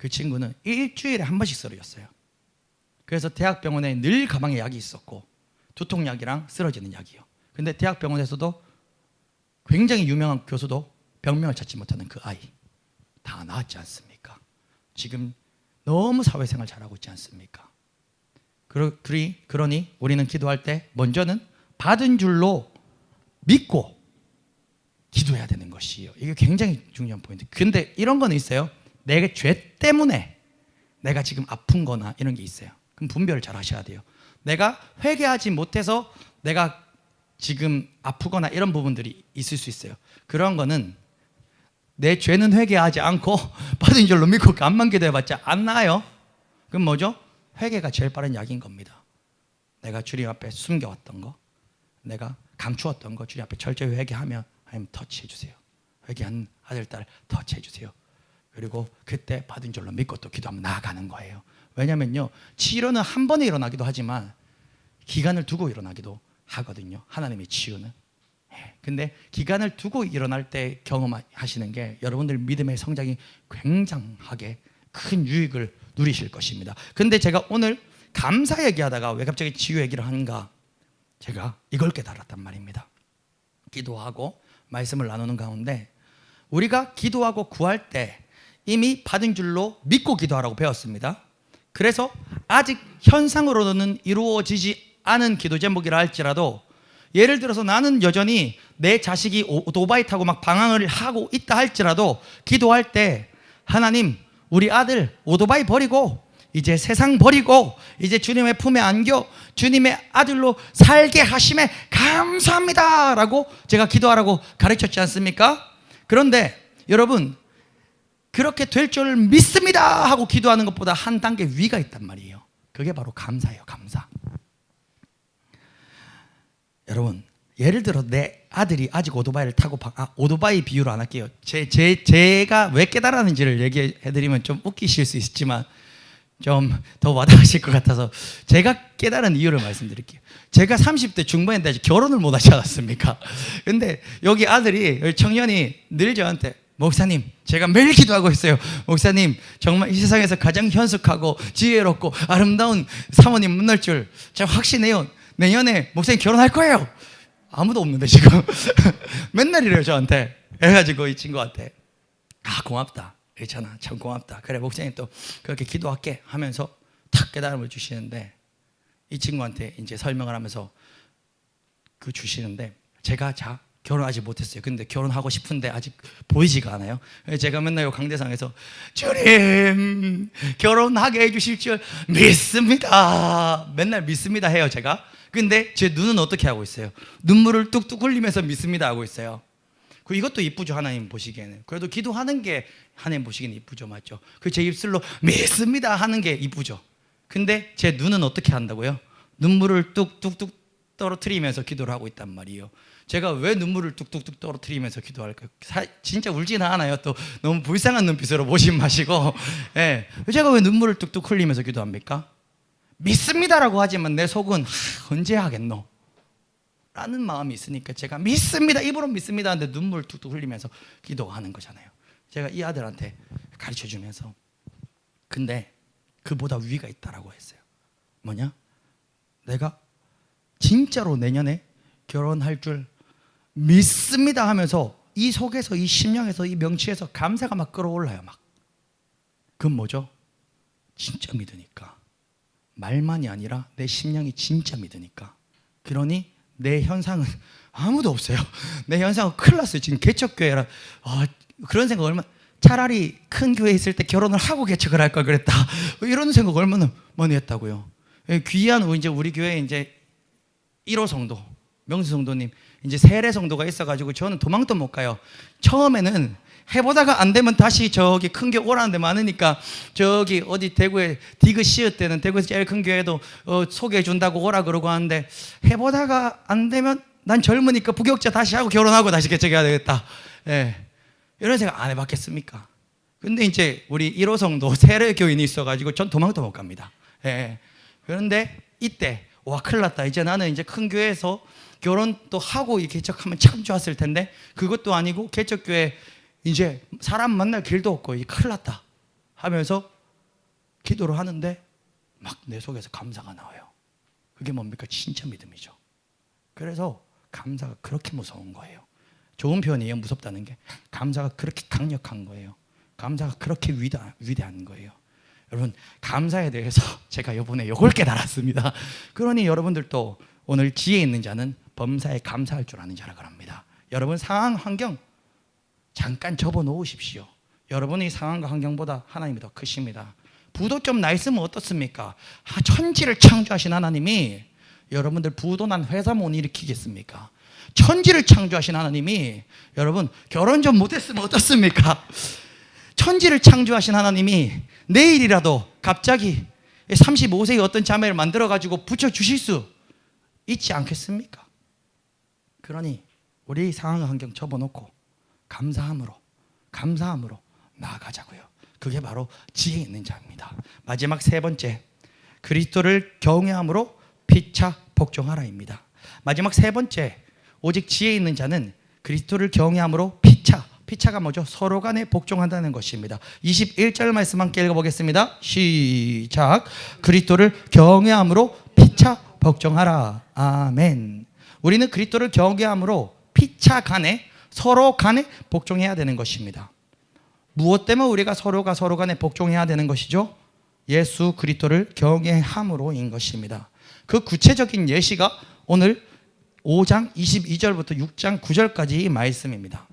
그 친구는 일주일에 한 번씩 쓰러졌어요. 그래서 대학병원에 늘 가방에 약이 있었고 두통약이랑 쓰러지는 약이요. 근데 대학병원에서도 굉장히 유명한 교수도 병명을 찾지 못하는 그 아이 다 나았지 않습니까? 지금 너무 사회생활 잘하고 있지 않습니까? 그러니 우리는 기도할 때 먼저는 받은 줄로 믿고 기도해야 되는 것이에요. 이게 굉장히 중요한 포인트. 근데 이런 거는 있어요. 내 죄 때문에 내가 지금 아픈 거나 이런 게 있어요. 그럼 분별을 잘 하셔야 돼요. 내가 회개하지 못해서 내가 지금 아프거나 이런 부분들이 있을 수 있어요. 그런 거는 내 죄는 회개하지 않고 받은 줄로 믿고 간만 기도해봤자 안 나아요. 그럼 뭐죠? 회개가 제일 빠른 약인 겁니다. 내가 주님 앞에 숨겨왔던 거, 내가 감추었던 거 주님 앞에 철저히 회개하면 하나님 터치해 주세요. 회개한 아들, 딸 터치해 주세요. 그리고 그때 받은 줄로 믿고 또 기도하면 나아가는 거예요. 왜냐면요, 치료는 한 번에 일어나기도 하지만 기간을 두고 일어나기도 하거든요. 하나님의 치유는. 근데 기간을 두고 일어날 때 경험하시는 게 여러분들 믿음의 성장이 굉장하게 큰 유익을 누리실 것입니다. 근데 제가 오늘 감사 얘기하다가 왜 갑자기 치유 얘기를 하는가? 제가 이걸 깨달았단 말입니다. 기도하고 말씀을 나누는 가운데 우리가 기도하고 구할 때 이미 받은 줄로 믿고 기도하라고 배웠습니다. 그래서 아직 현상으로는 이루어지지 않은 기도 제목이라 할지라도, 예를 들어서 나는 여전히 내 자식이 오토바이 타고 막 방황을 하고 있다 할지라도 기도할 때 하나님, 우리 아들 오토바이 버리고 이제 세상 버리고 이제 주님의 품에 안겨 주님의 아들로 살게 하심에 감사합니다 라고 제가 기도하라고 가르쳤지 않습니까? 그런데 여러분, 그렇게 될 줄 믿습니다 하고 기도하는 것보다 한 단계 위가 있단 말이에요. 그게 바로 감사예요. 감사. 여러분, 예를 들어 내 아들이 아직 오토바이를 타고 오토바이 비유로 안 할게요. 제가 왜 깨달았는지를 얘기해드리면 좀 웃기실 수 있지만 좀 더 와닿으실 것 같아서 제가 깨달은 이유를 말씀드릴게요. 제가 30대 중반인데 아직 결혼을 못 하지 않았습니까? 근데 여기 아들이, 청년이 늘 저한테, 목사님, 제가 매일 기도하고 있어요. 목사님, 정말 이 세상에서 가장 현숙하고 지혜롭고 아름다운 사모님 만날 줄 제가 확신해요. 내년에 목사님 결혼할 거예요. 아무도 없는데 지금 맨날 이래요 저한테. 그래가지고 이 친구한테, 고맙다, 괜찮아, 참 고맙다, 그래 목사님 또 그렇게 기도할게 하면서 탁 깨달음을 주시는데, 이 친구한테 이제 설명을 하면서 주시는데, 제가 결혼하지 못했어요. 근데 결혼하고 싶은데 아직 보이지가 않아요. 제가 맨날 강대상에서 주님 결혼하게 해주실 줄 믿습니다, 맨날 믿습니다 해요 제가. 근데 제 눈은 어떻게 하고 있어요? 눈물을 뚝뚝 흘리면서 믿습니다 하고 있어요. 이것도 이쁘죠, 하나님 보시기에는. 그래도 기도하는 게 하나님 보시기에는 이쁘죠, 맞죠? 제 입술로 믿습니다 하는 게 이쁘죠. 근데 제 눈은 어떻게 한다고요? 눈물을 뚝뚝뚝 떨어뜨리면서 기도를 하고 있단 말이에요. 제가 왜 눈물을 뚝뚝뚝 떨어뜨리면서 기도할까요? 진짜 울지는 않아요. 또 너무 불쌍한 눈빛으로 보지 마시고. 예. 제가 왜 눈물을 뚝뚝 흘리면서 기도합니까? 믿습니다라고 하지만 내 속은 언제 하겠노? 라는 마음이 있으니까 제가 믿습니다, 입으로 믿습니다 하는데 눈물 뚝뚝 흘리면서 기도하는 거잖아요. 제가 이 아들한테 가르쳐 주면서, 근데 그보다 위가 있다라고 했어요. 뭐냐? 내가 진짜로 내년에 결혼할 줄 믿습니다 하면서 이 속에서, 이 심령에서, 이 명치에서 감사가 막 끌어올라요. 막. 그건 뭐죠? 진짜 믿으니까. 말만이 아니라 내 심령이 진짜 믿으니까. 그러니 내 현상은 아무도 없어요. 내 현상은 큰일 났어요. 지금 개척교회라. 그런 생각 얼마나, 차라리 큰 교회에 있을 때 결혼을 하고 개척을 할 걸 그랬다, 이런 생각 얼마나 많이 했다고요. 귀한 이제 우리 교회에 이제 1호 성도, 명수 성도님, 이제 세례 성도가 있어가지고 저는 도망도 못 가요. 처음에는 해보다가 안 되면 다시 저기 큰 교회 오라는 데 많으니까, 저기 어디 대구에 디그시읒 때는 대구에서 제일 큰 교회도 소개해 준다고 오라 그러고 하는데, 해보다가 안 되면 난 젊으니까 부격자 다시 하고 결혼하고 다시 개척해야 되겠다. 예. 이런 생각 안 해봤겠습니까? 근데 이제 우리 1호 성도 세례 교인이 있어가지고 전 도망도 못 갑니다. 예. 그런데 이때, 와, 큰일 났다. 이제 나는 이제 큰 교회에서 결혼도 하고 이 개척하면 참 좋았을 텐데, 그것도 아니고 개척교회 이제 사람 만날 길도 없고 이 큰일 났다 하면서 기도를 하는데 막 내 속에서 감사가 나와요. 그게 뭡니까? 진짜 믿음이죠. 그래서 감사가 그렇게 무서운 거예요. 좋은 표현이에요, 무섭다는 게. 감사가 그렇게 강력한 거예요. 감사가 그렇게 위대한 거예요. 여러분, 감사에 대해서 제가 이번에 이걸 깨달았습니다. 그러니 여러분들도 오늘 지혜 있는 자는 범사에 감사할 줄 아는 자라 그럽니다. 여러분 상황, 환경 잠깐 접어 놓으십시오. 여러분의 상황과 환경보다 하나님이 더 크십니다. 부도 좀 나 있으면 어떻습니까? 천지를 창조하신 하나님이 여러분들 부도 난 회사 못 일으키겠습니까? 천지를 창조하신 하나님이 여러분 결혼 좀 못했으면 어떻습니까? 천지를 창조하신 하나님이 내일이라도 갑자기 35세의 어떤 자매를 만들어가지고 붙여주실 수 있지 않겠습니까? 그러니 우리 상황 환경 접어놓고 감사함으로 나아가자고요. 그게 바로 지혜 있는 자입니다. 마지막 세 번째, 그리스도를 경외함으로 피차 복종하라입니다. 마지막 세 번째, 오직 지혜 있는 자는 그리스도를 경외함으로 피차가 뭐죠? 서로 간에 복종한다는 것입니다. 21절 말씀 함께 읽어보겠습니다. 시작. 그리스도를 경외함으로 피차 복종하라. 아멘. 우리는 그리스도를 경외함으로 피차 간에 서로 간에 복종해야 되는 것입니다. 무엇 때문에 우리가 서로가 서로 간에 복종해야 되는 것이죠? 예수 그리스도를 경외함으로인 것입니다. 그 구체적인 예시가 오늘 5장 22절부터 6장 9절까지 말씀입니다.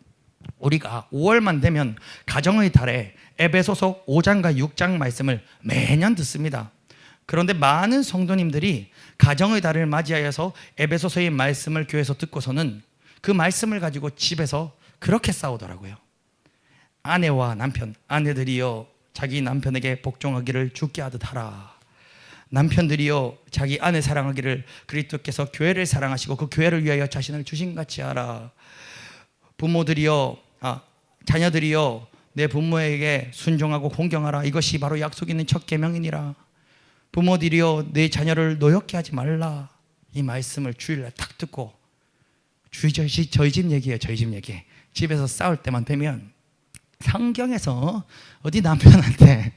우리가 5월만 되면 가정의 달에 에베소서 5장과 6장 말씀을 매년 듣습니다. 그런데 많은 성도님들이 가정의 달을 맞이하여서 에베소서의 말씀을 교회에서 듣고서는 그 말씀을 가지고 집에서 그렇게 싸우더라고요. 아내와 남편, 아내들이여 자기 남편에게 복종하기를 주께 하듯 하라. 남편들이여 자기 아내 사랑하기를 그리스도께서 교회를 사랑하시고 그 교회를 위하여 자신을 주신같이 하라. 부모들이여 자녀들이여 내 부모에게 순종하고 공경하라. 이것이 바로 약속 있는 첫 계명이니라. 부모들이여 내 자녀를 노엽게 하지 말라. 이 말씀을 주일날 딱 듣고 저희 집 얘기예요. 저희 집 얘기. 집에서 싸울 때만 되면 성경에서 어디 남편한테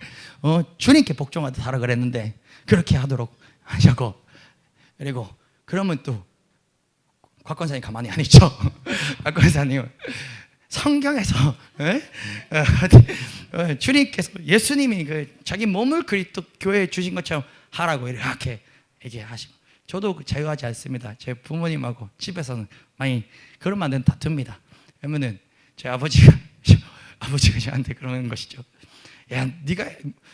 주님께 복종하듯 하라 그랬는데 그렇게 하도록 하자고. 그리고 그러면 또 곽 권사님 가만히 안 있죠. 곽 권사님 성경에서 주님께서 예수님이 자기 몸을 그리스도 교회에 주신 것처럼 하라고 이렇게 얘기하시고, 저도 자유하지 않습니다. 제 부모님하고 집에서는 많이 그런 안 다툽니다. 그러면은 제 아버지가 저한테 그러는 것이죠. 야,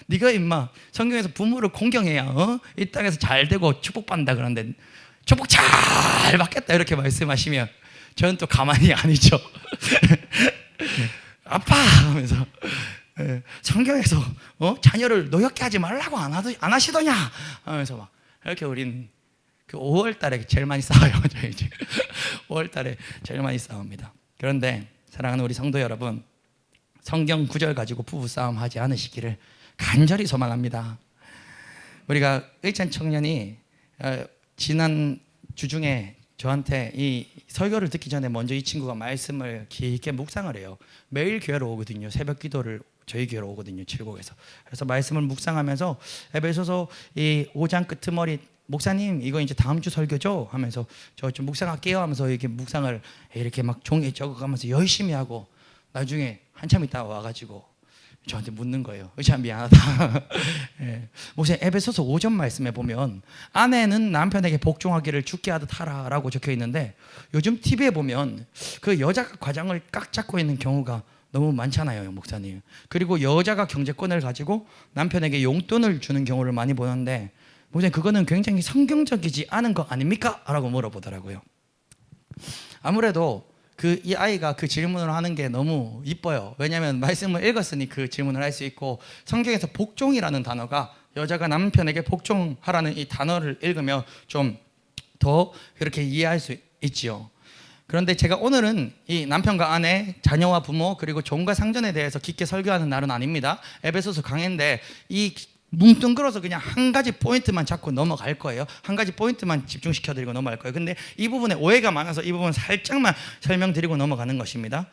네가 임마 성경에서 부모를 공경해야 이 땅에서 잘 되고 축복받는다 그러는데 축복 잘 받겠다 이렇게 말씀하시면 저는 또 가만히 안 있죠. 아빠 하면서 성경에서 자녀를 노엽게 하지 말라고 안 하시더냐 하면서 막 이렇게 우리는 그 5월 달에 제일 많이 싸워요. 저희 집 5월 달에 제일 많이 싸웁니다. 그런데 사랑하는 우리 성도 여러분, 성경 구절 가지고 부부싸움 하지 않으시기를 간절히 소망합니다. 우리가 의찬 청년이 지난 주중에 저한테 이 설교를 듣기 전에 먼저 이 친구가 말씀을 깊게 묵상을 해요. 매일 교회로 오거든요. 새벽 기도를 저희 교회로 오거든요. 칠곡에서. 그래서 말씀을 묵상하면서 에베소서 이 5장 끄트머리, 목사님 이거 이제 다음 주 설교죠? 하면서 저 좀 묵상할게요 하면서 이렇게 묵상을 이렇게 막 종이에 적어가면서 열심히 하고 나중에 한참 있다 와가지고 저한테 묻는 거예요. 참 미안하다. 목사님 에베소서 5장 말씀에 보면 아내는 남편에게 복종하기를 주께 하듯 하라라고 적혀 있는데 요즘 TV에 보면 그 여자가 과장을 꽉 잡고 있는 경우가 너무 많잖아요, 목사님. 그리고 여자가 경제권을 가지고 남편에게 용돈을 주는 경우를 많이 보는데 목사님 그거는 굉장히 성경적이지 않은 거 아닙니까? 라고 물어보더라고요. 아무래도 이 아이가 그 질문을 하는 게 너무 이뻐요. 왜냐하면 말씀을 읽었으니 그 질문을 할 수 있고, 성경에서 복종이라는 단어가 여자가 남편에게 복종하라는 이 단어를 읽으면 좀 더 그렇게 이해할 수 있지요. 그런데 제가 오늘은 이 남편과 아내, 자녀와 부모, 그리고 종과 상전에 대해서 깊게 설교하는 날은 아닙니다. 에베소서 강해인데 이 뭉뚱그려서 그냥 한 가지 포인트만 잡고 넘어갈 거예요. 한 가지 포인트만 집중시켜드리고 넘어갈 거예요. 근데 이 부분에 오해가 많아서 이 부분 살짝만 설명드리고 넘어가는 것입니다.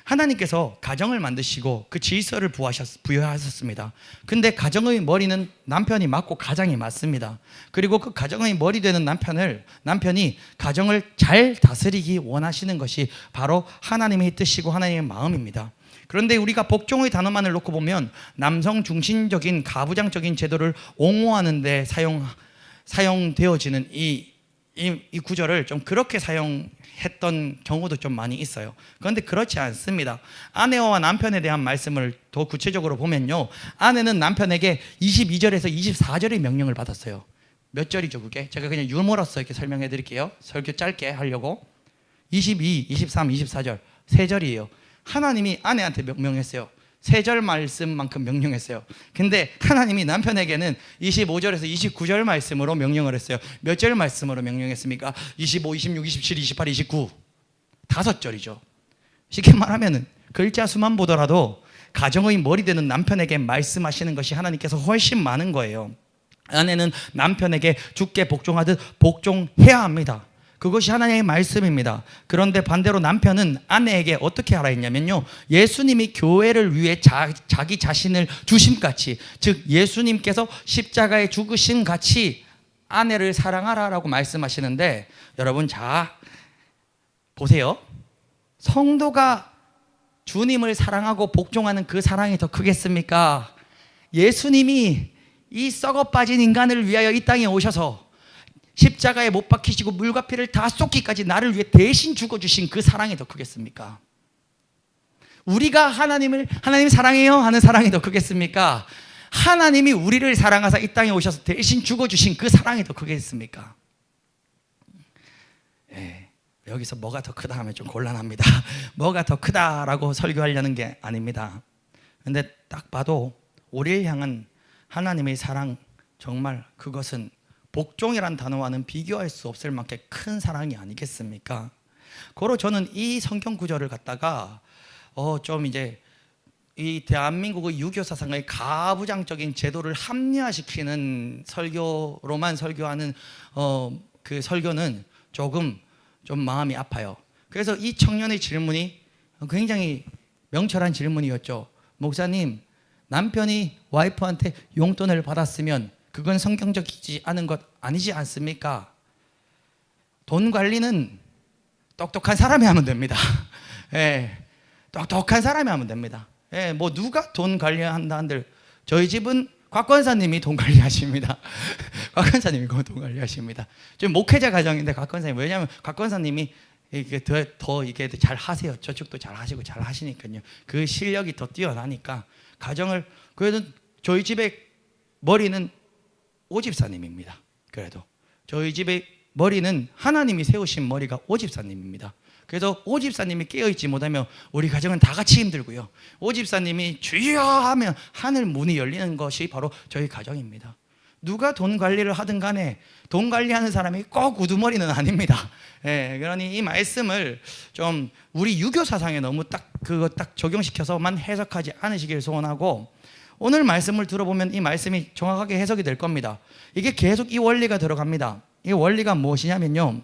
하나님께서 가정을 만드시고 그 질서를 부여하셨습니다. 근데 가정의 머리는 남편이 맞고 가장이 맞습니다. 그리고 그 가정의 머리 되는 남편이 가정을 잘 다스리기 원하시는 것이 바로 하나님의 뜻이고 하나님의 마음입니다. 그런데 우리가 복종의 단어만을 놓고 보면 남성 중심적인 가부장적인 제도를 옹호하는 데 사용되어지는 이 구절을 좀 그렇게 사용해 했던 경우도 좀 많이 있어요. 그런데 그렇지 않습니다. 아내와 남편에 대한 말씀을 더 구체적으로 보면요, 아내는 남편에게 22절에서 24절의 명령을 받았어요. 몇 절이죠 그게? 제가 그냥 유머러스 이렇게 설명해 드릴게요. 설교 짧게 하려고. 22, 23, 24절 세 절이에요. 하나님이 아내한테 명령했어요. 세 절 말씀만큼 명령했어요. 근데 하나님이 남편에게는 25절에서 29절 말씀으로 명령을 했어요. 몇 절 말씀으로 명령했습니까? 25, 26, 27, 28, 29 다섯 절이죠. 쉽게 말하면 글자 수만 보더라도 가정의 머리 되는 남편에게 말씀하시는 것이 하나님께서 훨씬 많은 거예요. 아내는 남편에게 주께 복종하듯 복종해야 합니다. 그것이 하나님의 말씀입니다. 그런데 반대로 남편은 아내에게 어떻게 하라 했냐면요, 예수님이 교회를 위해 자기 자신을 주심같이, 즉 예수님께서 십자가에 죽으신 같이 아내를 사랑하라라고 말씀하시는데, 여러분 자 보세요. 성도가 주님을 사랑하고 복종하는 그 사랑이 더 크겠습니까? 예수님이 이 썩어 빠진 인간을 위하여 이 땅에 오셔서 십자가에 못 박히시고 물과 피를 다 쏟기까지 나를 위해 대신 죽어주신 그 사랑이 더 크겠습니까? 우리가 하나님 사랑해요 하는 사랑이 더 크겠습니까? 하나님이 우리를 사랑하사 이 땅에 오셔서 대신 죽어주신 그 사랑이 더 크겠습니까? 예, 여기서 뭐가 더 크다 하면 좀 곤란합니다. 뭐가 더 크다라고 설교하려는 게 아닙니다. 근데 딱 봐도 우리를 향한 하나님의 사랑, 정말 그것은 복종이란 단어와는 비교할 수 없을 만큼 큰 사랑이 아니겠습니까? 고로 저는 이 성경 구절을 갖다가 좀 이제 이 대한민국의 유교 사상의 가부장적인 제도를 합리화시키는 설교로만 설교하는 그 설교는 조금 좀 마음이 아파요. 그래서 이 청년의 질문이 굉장히 명철한 질문이었죠. 목사님, 남편이 와이프한테 용돈을 받았으면 그건 성경적이지 않은 것 아니지 않습니까? 돈 관리는 똑똑한 사람이 하면 됩니다. 예, 똑똑한 사람이 하면 됩니다. 예, 뭐 누가 돈 관리한다 한들 저희 집은 곽 권사님이 돈 관리하십니다. 곽 권사님이 돈 관리하십니다. 좀 목회자 가정인데 곽 권사님, 왜냐하면 곽 권사님이 이게 더 이게 잘 하세요. 저축도 잘 하시고 잘 하시니까요. 그 실력이 더 뛰어나니까 가정을, 그래도 저희 집의 머리는 오집사님입니다. 그래도 저희 집의 머리는 하나님이 세우신 머리가 오집사님입니다. 그래서 오집사님이 깨어있지 못하면 우리 가정은 다 같이 힘들고요, 오집사님이 주여 하면 하늘 문이 열리는 것이 바로 저희 가정입니다. 누가 돈 관리를 하든 간에 돈 관리하는 사람이 꼭 우두머리는 아닙니다. 예, 그러니 이 말씀을 좀 우리 유교 사상에 너무 그거 딱 적용시켜서만 해석하지 않으시길 소원하고, 오늘 말씀을 들어보면 이 말씀이 정확하게 해석이 될 겁니다. 이게 계속 이 원리가 들어갑니다. 이 원리가 무엇이냐면요,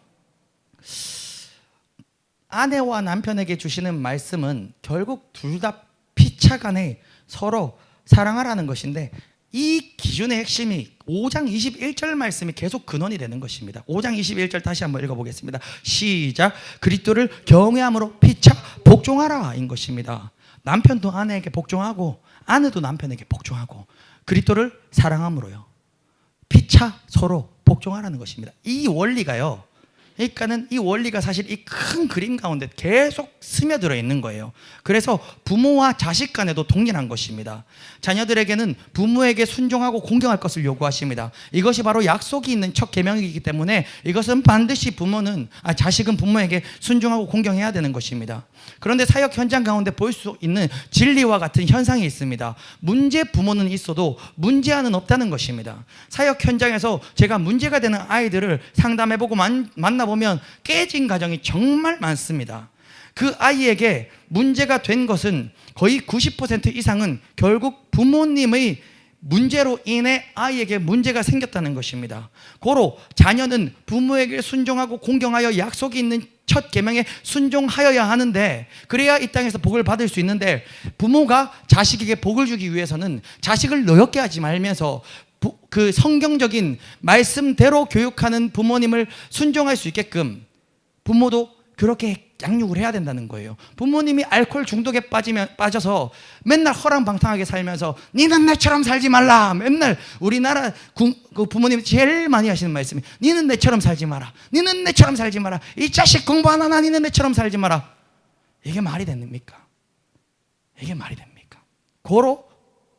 아내와 남편에게 주시는 말씀은 결국 둘 다 피차간에 서로 사랑하라는 것인데, 이 기준의 핵심이 5장 21절 말씀이 계속 근원이 되는 것입니다. 5장 21절 다시 한번 읽어보겠습니다. 시작. 그리스도를 경외함으로 피차 복종하라 인 것입니다. 남편도 아내에게 복종하고 아내도 남편에게 복종하고 그리스도를 사랑함으로요, 피차 서로 복종하라는 것입니다. 이 원리가요, 그러니까는 이 원리가 사실 이 큰 그림 가운데 계속 스며들어 있는 거예요. 그래서 부모와 자식 간에도 동일한 것입니다. 자녀들에게는 부모에게 순종하고 공경할 것을 요구하십니다. 이것이 바로 약속이 있는 첫 계명이기 때문에 이것은 반드시 자식은 부모에게 순종하고 공경해야 되는 것입니다. 그런데 사역 현장 가운데 볼 수 있는 진리와 같은 현상이 있습니다. 문제 부모는 있어도 문제아는 없다는 것입니다. 사역 현장에서 제가 문제가 되는 아이들을 상담해보고 만나보면 깨진 가정이 정말 많습니다. 그 아이에게 문제가 된 것은 거의 90% 이상은 결국 부모님의 문제로 인해 아이에게 문제가 생겼다는 것입니다. 고로 자녀는 부모에게 순종하고 공경하여 약속이 있는 첫 계명에 순종하여야 하는데, 그래야 이 땅에서 복을 받을 수 있는데, 부모가 자식에게 복을 주기 위해서는 자식을 노엽게 하지 말면서 그 성경적인 말씀대로 교육하는 부모님을 순종할 수 있게끔 부모도 그렇게 양육을 해야 된다는 거예요. 부모님이 알코올 중독에 빠져서 맨날 허랑방탕하게 살면서 니는 내처럼 살지 말라. 맨날 우리나라 그 부모님이 제일 많이 하시는 말씀이 니는 내처럼 살지 마라. 니는 내처럼 살지 마라. 이 자식 공부 안 하나 니는 내처럼 살지 마라. 이게 말이 됩니까? 이게 말이 됩니까? 고로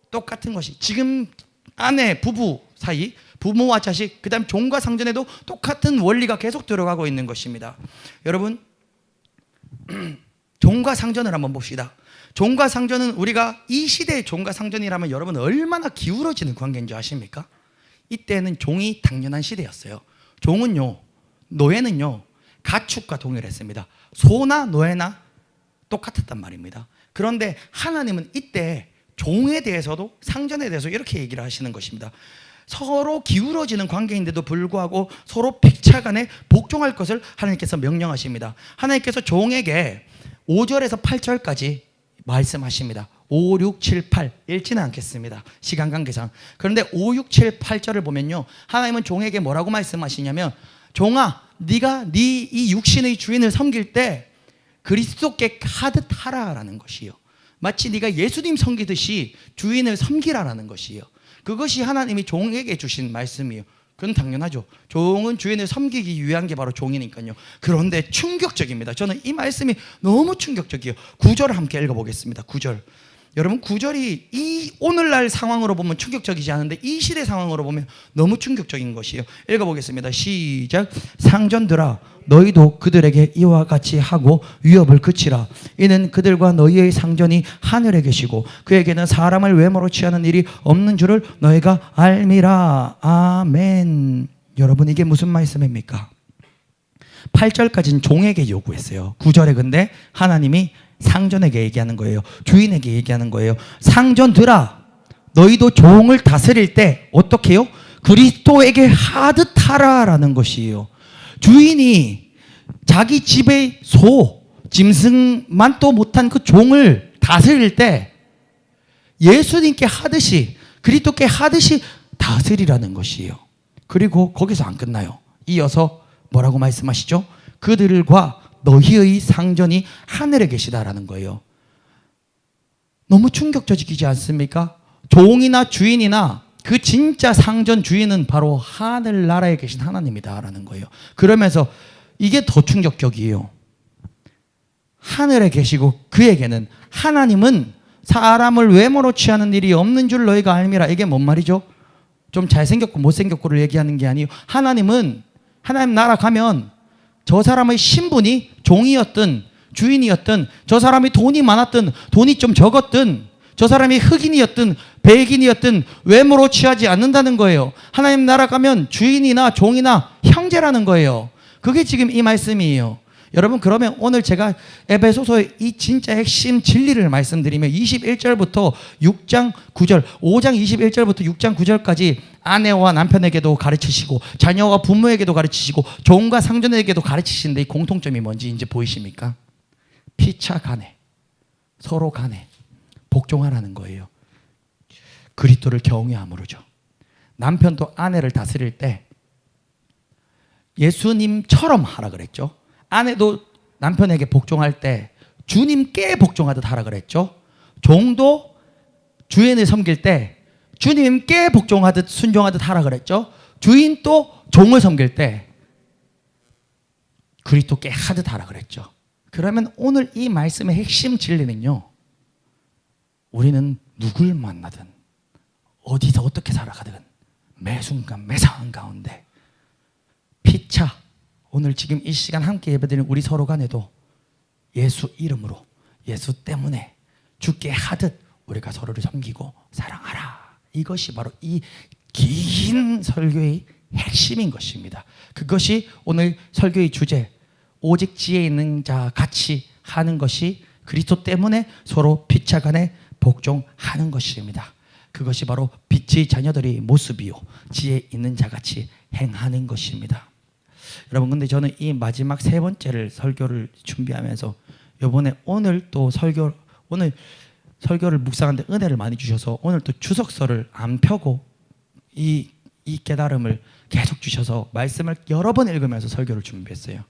똑같은 것이 지금 아내 부부 사이, 부모와 자식, 그 다음 종과 상전에도 똑같은 원리가 계속 들어가고 있는 것입니다. 여러분, 종과 상전을 한번 봅시다. 종과 상전은 우리가 이 시대의 종과 상전이라면 여러분 얼마나 기울어지는 관계인 줄 아십니까? 이때는 종이 당연한 시대였어요. 종은요, 노예는요, 가축과 동일했습니다. 소나 노예나 똑같았단 말입니다. 그런데 하나님은 이때 종에 대해서도 상전에 대해서 이렇게 얘기를 하시는 것입니다. 서로 기울어지는 관계인데도 불구하고 서로 픽차간에 복종할 것을 하나님께서 명령하십니다. 하나님께서 종에게 5절에서 8절까지 말씀하십니다. 5, 6, 7, 8 읽지는 않겠습니다. 시간 관계상. 그런데 5, 6, 7, 8절을 보면요, 하나님은 종에게 뭐라고 말씀하시냐면 종아, 네가 네 이 육신의 주인을 섬길 때 그리스도께 하듯 하라라는 것이요. 마치 네가 예수님 섬기듯이 주인을 섬기라라는 것이요. 그것이 하나님이 종에게 주신 말씀이에요. 그건 당연하죠. 종은 주인을 섬기기 위한 게 바로 종이니까요. 그런데 충격적입니다. 저는 이 말씀이 너무 충격적이에요. 9절을 함께 읽어보겠습니다. 9절. 여러분, 9절이 이 오늘날 상황으로 보면 충격적이지 않은데 이 시대 상황으로 보면 너무 충격적인 것이에요. 읽어보겠습니다. 시작. 상전들아, 너희도 그들에게 이와 같이 하고 위협을 그치라. 이는 그들과 너희의 상전이 하늘에 계시고 그에게는 사람을 외모로 취하는 일이 없는 줄을 너희가 알미라. 아멘. 여러분, 이게 무슨 말씀입니까? 8절까지는 종에게 요구했어요. 9절에 근데 하나님이 상전에게 얘기하는 거예요. 주인에게 얘기하는 거예요. 상전들아, 너희도 종을 다스릴 때 어떻게 해요? 그리스도에게 하듯 하라라는 것이에요. 주인이 자기 집의 소, 짐승만도 못한 그 종을 다스릴 때 예수님께 하듯이, 그리스도께 하듯이 다스리라는 것이에요. 그리고 거기서 안 끝나요. 이어서 뭐라고 말씀하시죠? 그들과 너희의 상전이 하늘에 계시다라는 거예요. 너무 충격적이지 않습니까? 종이나 주인이나 그 진짜 상전 주인은 바로 하늘나라에 계신 하나님이다라는 거예요. 그러면서 이게 더 충격적이에요. 하늘에 계시고 그에게는, 하나님은 사람을 외모로 취하는 일이 없는 줄 너희가 알미라. 이게 뭔 말이죠? 좀 잘생겼고 못생겼고를 얘기하는 게 아니에요. 하나님은, 하나님 나라 가면 저 사람의 신분이 종이었든 주인이었든, 저 사람이 돈이 많았든 돈이 좀 적었든, 저 사람이 흑인이었든 백인이었든 외모로 취하지 않는다는 거예요. 하나님 나라 가면 주인이나 종이나 형제라는 거예요. 그게 지금 이 말씀이에요. 여러분, 그러면 오늘 제가 에베소서의 이 진짜 핵심 진리를 말씀드리면 21절부터 6장 9절, 5장 21절부터 6장 9절까지 아내와 남편에게도 가르치시고 자녀와 부모에게도 가르치시고 종과 상전에게도 가르치시는데 이 공통점이 뭔지 이제 보이십니까? 피차 간에, 서로 간에 복종하라는 거예요. 그리스도를 경외함으로죠. 남편도 아내를 다스릴 때 예수님처럼 하라 그랬죠. 아내도 남편에게 복종할 때 주님께 복종하듯 하라 그랬죠. 종도 주인을 섬길 때 주님께 복종하듯 순종하듯 하라 그랬죠. 주인도 종을 섬길 때 그리스도께 하듯 하라 그랬죠. 그러면 오늘 이 말씀의 핵심 진리는요, 우리는 누굴 만나든 어디서 어떻게 살아가든 매 순간 매 상황 가운데 피차, 오늘 지금 이 시간 함께 예배드리는 우리 서로 간에도 예수 이름으로, 예수 때문에 주께 하듯 우리가 서로를 섬기고 사랑하라. 이것이 바로 이 긴 설교의 핵심인 것입니다. 그것이 오늘 설교의 주제, 오직 지혜 있는 자 같이 하는 것이 그리스도 때문에 서로 피차간에 복종하는 것입니다. 그것이 바로 빛의 자녀들의 모습이요, 지혜 있는 자 같이 행하는 것입니다. 여러분, 근데 저는 이 마지막 세 번째를 설교를 준비하면서 이번에 오늘 또 오늘 설교를 묵상하는데 은혜를 많이 주셔서 오늘 또 주석서를 안 펴고 이 깨달음을 계속 주셔서 말씀을 여러 번 읽으면서 설교를 준비했어요.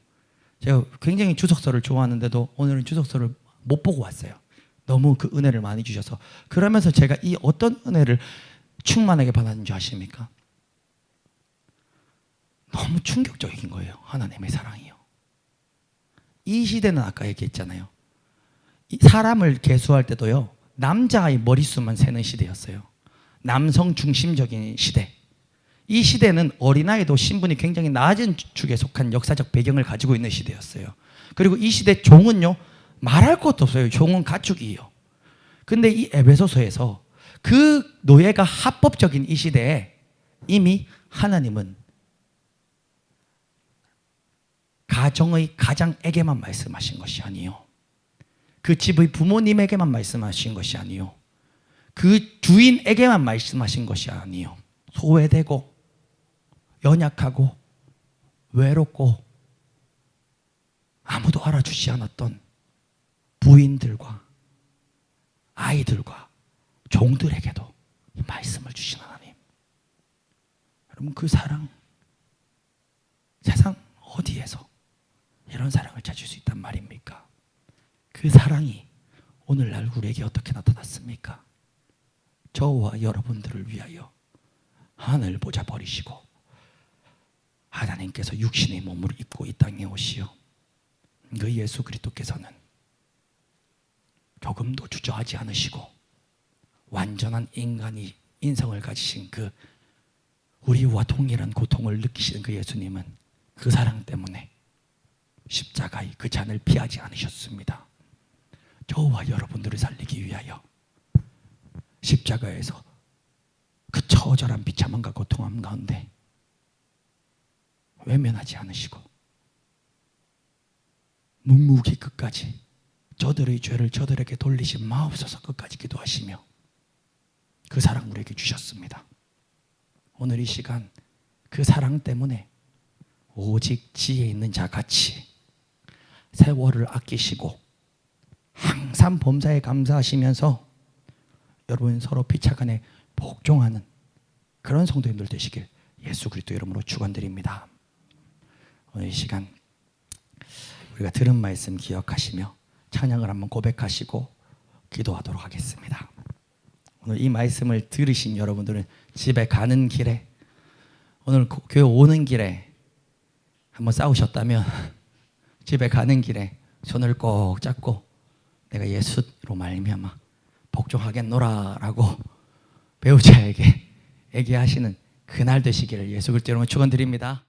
제가 굉장히 주석서를 좋아하는데도 오늘은 주석서를 못 보고 왔어요. 너무 그 은혜를 많이 주셔서. 그러면서 제가 이 어떤 은혜를 충만하게 받았는 줄 아십니까? 너무 충격적인 거예요. 하나님의 사랑이요. 이 시대는 아까 얘기했잖아요. 이 사람을 계수할 때도요, 남자의 머릿수만 세는 시대였어요. 남성 중심적인 시대. 이 시대는 어린아이도 신분이 굉장히 낮은 축에 속한 역사적 배경을 가지고 있는 시대였어요. 그리고 이 시대 종은요, 말할 것도 없어요. 종은 가축이에요. 근데 이 에베소서에서 그 노예가 합법적인 이 시대에 이미 하나님은 가정의 가장에게만 말씀하신 것이 아니요, 그 집의 부모님에게만 말씀하신 것이 아니요, 그 주인에게만 말씀하신 것이 아니요, 소외되고 연약하고 외롭고 아무도 알아주지 않았던 부인들과 아이들과 종들에게도 이 말씀을 주신 하나님. 여러분, 그 사랑, 세상 어디에서 이런 사랑을 찾을 수 있단 말입니까? 그 사랑이 오늘날 우리에게 어떻게 나타났습니까? 저와 여러분들을 위하여 하늘 보좌 버리시고 하나님께서 육신의 몸을 입고 이 땅에 오시어 그 예수 그리스도께서는 조금도 주저하지 않으시고 완전한 인간이 인성을 가지신 그 우리와 동일한 고통을 느끼시는 그 예수님은 그 사랑 때문에 십자가의 그 잔을 피하지 않으셨습니다. 저와 여러분들을 살리기 위하여 십자가에서 그 처절한 비참함과 고통함 가운데 외면하지 않으시고 묵묵히 끝까지 저들의 죄를 저들에게 돌리지 마옵소서 끝까지 기도하시며 그 사랑 우리에게 주셨습니다. 오늘 이 시간 그 사랑 때문에 오직 지혜 있는 자같이 세월을 아끼시고 항상 범사에 감사하시면서 여러분 서로 피차간에 복종하는 그런 성도님들 되시길 예수 그리스도 이름으로 축원드립니다. 오늘 이 시간 우리가 들은 말씀 기억하시며 찬양을 한번 고백하시고 기도하도록 하겠습니다. 오늘 이 말씀을 들으신 여러분들은 집에 가는 길에, 오늘 교회 오는 길에 한번 싸우셨다면 집에 가는 길에 손을 꼭 잡고 내가 예수로 말미암아 복종하겠노라라고 배우자에게 얘기하시는 그날 되시기를 예수 그리스도 이름으로 축원드립니다.